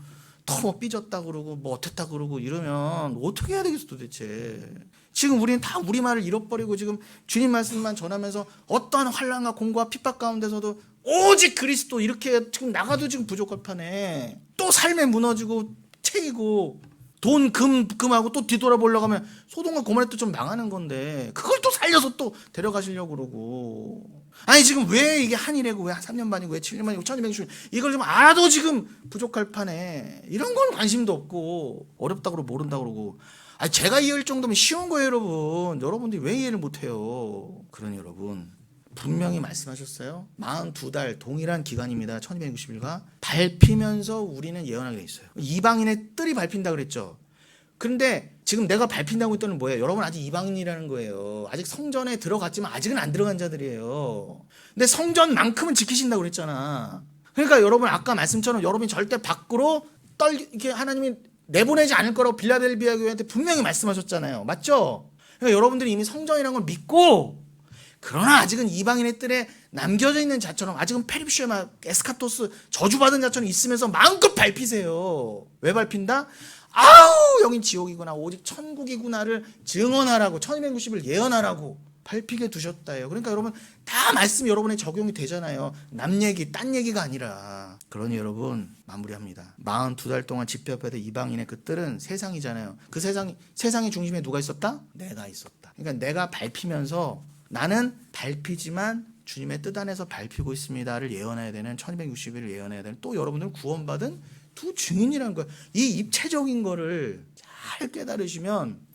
더 삐졌다 그러고 뭐 어땠다 그러고 이러면 어떻게 해야 되겠어 도대체. 지금 우리는 다 우리말을 잃어버리고 지금 주님 말씀만 전하면서 어떠한 환난과 공고와 핍박 가운데서도 오직 그리스도 이렇게 지금 나가도 지금 부족할 판에 또 삶에 무너지고 채이고 돈 금하고 또 뒤돌아보려고 하면 소돔과 고모라도 좀 망하는 건데 그걸 또 살려서 또 데려가시려고 그러고. 아니 지금 왜 이게 한일이고 왜 3년 반이고 왜 7년 반이고 1260일 이걸 좀 알아도 지금 부족할 판에 이런 건 관심도 없고 어렵다고 그러고 모른다고 그러고. 아니 제가 이해할 정도면 쉬운 거예요 여러분. 여러분들이 왜 이해를 못해요. 그러니 여러분 분명히 말씀하셨어요. 42달 동일한 기간입니다. 1260일과 밟히면서 우리는 예언하게 돼 있어요. 이방인의 뜰이 밟힌다 그랬죠. 그런데 지금 내가 밟힌다고 했더니 뭐예요? 여러분 아직 이방인이라는 거예요. 아직 성전에 들어갔지만 아직은 안 들어간 자들이에요. 근데 성전만큼은 지키신다고 그랬잖아. 그러니까 여러분 아까 말씀처럼 여러분이 절대 밖으로 이렇게 하나님이 내보내지 않을 거라고 빌라델비아 교회한테 분명히 말씀하셨잖아요. 맞죠? 그러니까 여러분들이 이미 성전이라는 걸 믿고, 그러나 아직은 이방인의 뜰에 남겨져 있는 자처럼, 아직은 페립쉐마 에스카토스 저주받은 자처럼 있으면서 마음껏 밟히세요. 왜 밟힌다? 아우 여긴 지옥이구나, 오직 천국이구나를 증언하라고, 1260을 예언하라고 밟히게 두셨다예요. 그러니까 여러분 다 말씀이 여러분에 적용이 되잖아요. 남 얘기 딴 얘기가 아니라. 그러니 여러분 마무리합니다. 42달 동안 집회 앞에서 이방인의 그 뜰은 세상이잖아요. 그 세상의 중심에 누가 있었다? 내가 있었다. 그러니까 내가 밟히면서, 나는 밟히지만 주님의 뜻 안에서 밟히고 있습니다를 예언해야 되는, 1260일을 예언해야 되는, 또 여러분들 구원받은 두 증인이라는 거예요. 이 입체적인 거를 잘 깨달으시면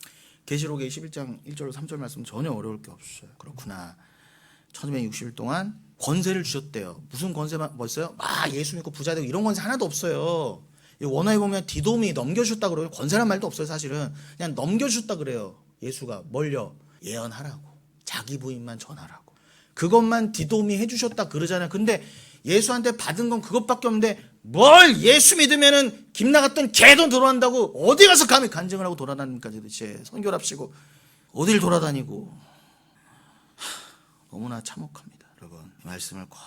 계시록의 11장 1절 3절 말씀 전혀 어려울 게 없어요. 그렇구나. 1260일 동안 권세를 주셨대요. 무슨 권세만 뭐였어요? 예수 믿고 부자 되고 이런 권세 하나도 없어요. 원어에 보면 디돔이 넘겨주셨다 그래요. 권세란 말도 없어요. 사실은 그냥 넘겨주셨다 그래요. 예수가 뭘요? 예언하라고, 자기 부인만 전하라고, 그것만 디돔이 해주셨다 그러잖아요. 근데 예수한테 받은 건 그것밖에 없는데 뭘 예수 믿으면은 김 나갔던 개도 들어간다고 어디 가서 감히 간증을 하고 돌아다닙니까? 도대체 선교랍시고 어딜 돌아다니고. 너무나 참혹합니다. 여러분 이 말씀을 꼭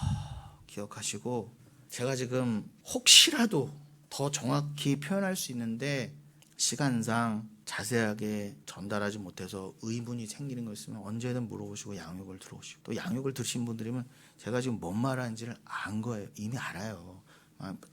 기억하시고, 제가 지금 혹시라도 더 정확히 표현할 수 있는데 시간상 자세하게 전달하지 못해서 의문이 생기는 거 있으면 언제든 물어보시고 양육을 들어오시고, 또 양육을 들으신 분들이면 제가 지금 뭔 말하는지를 안 거예요. 이미 알아요.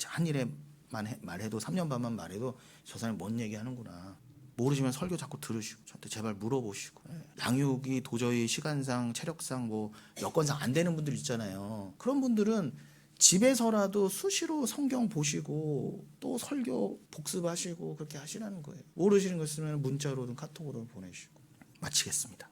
한 일에만 말해도 3년 반만 말해도 저 사람이 뭔 얘기하는구나. 모르시면 설교 자꾸 들으시고 저한테 제발 물어보시고. 양육이 도저히 시간상 체력상 뭐 여건상 안 되는 분들 있잖아요. 그런 분들은 집에서라도 수시로 성경 보시고 또 설교 복습하시고 그렇게 하시라는 거예요. 모르시는 거 있으면 문자로든 카톡으로든 보내시고. 마치겠습니다.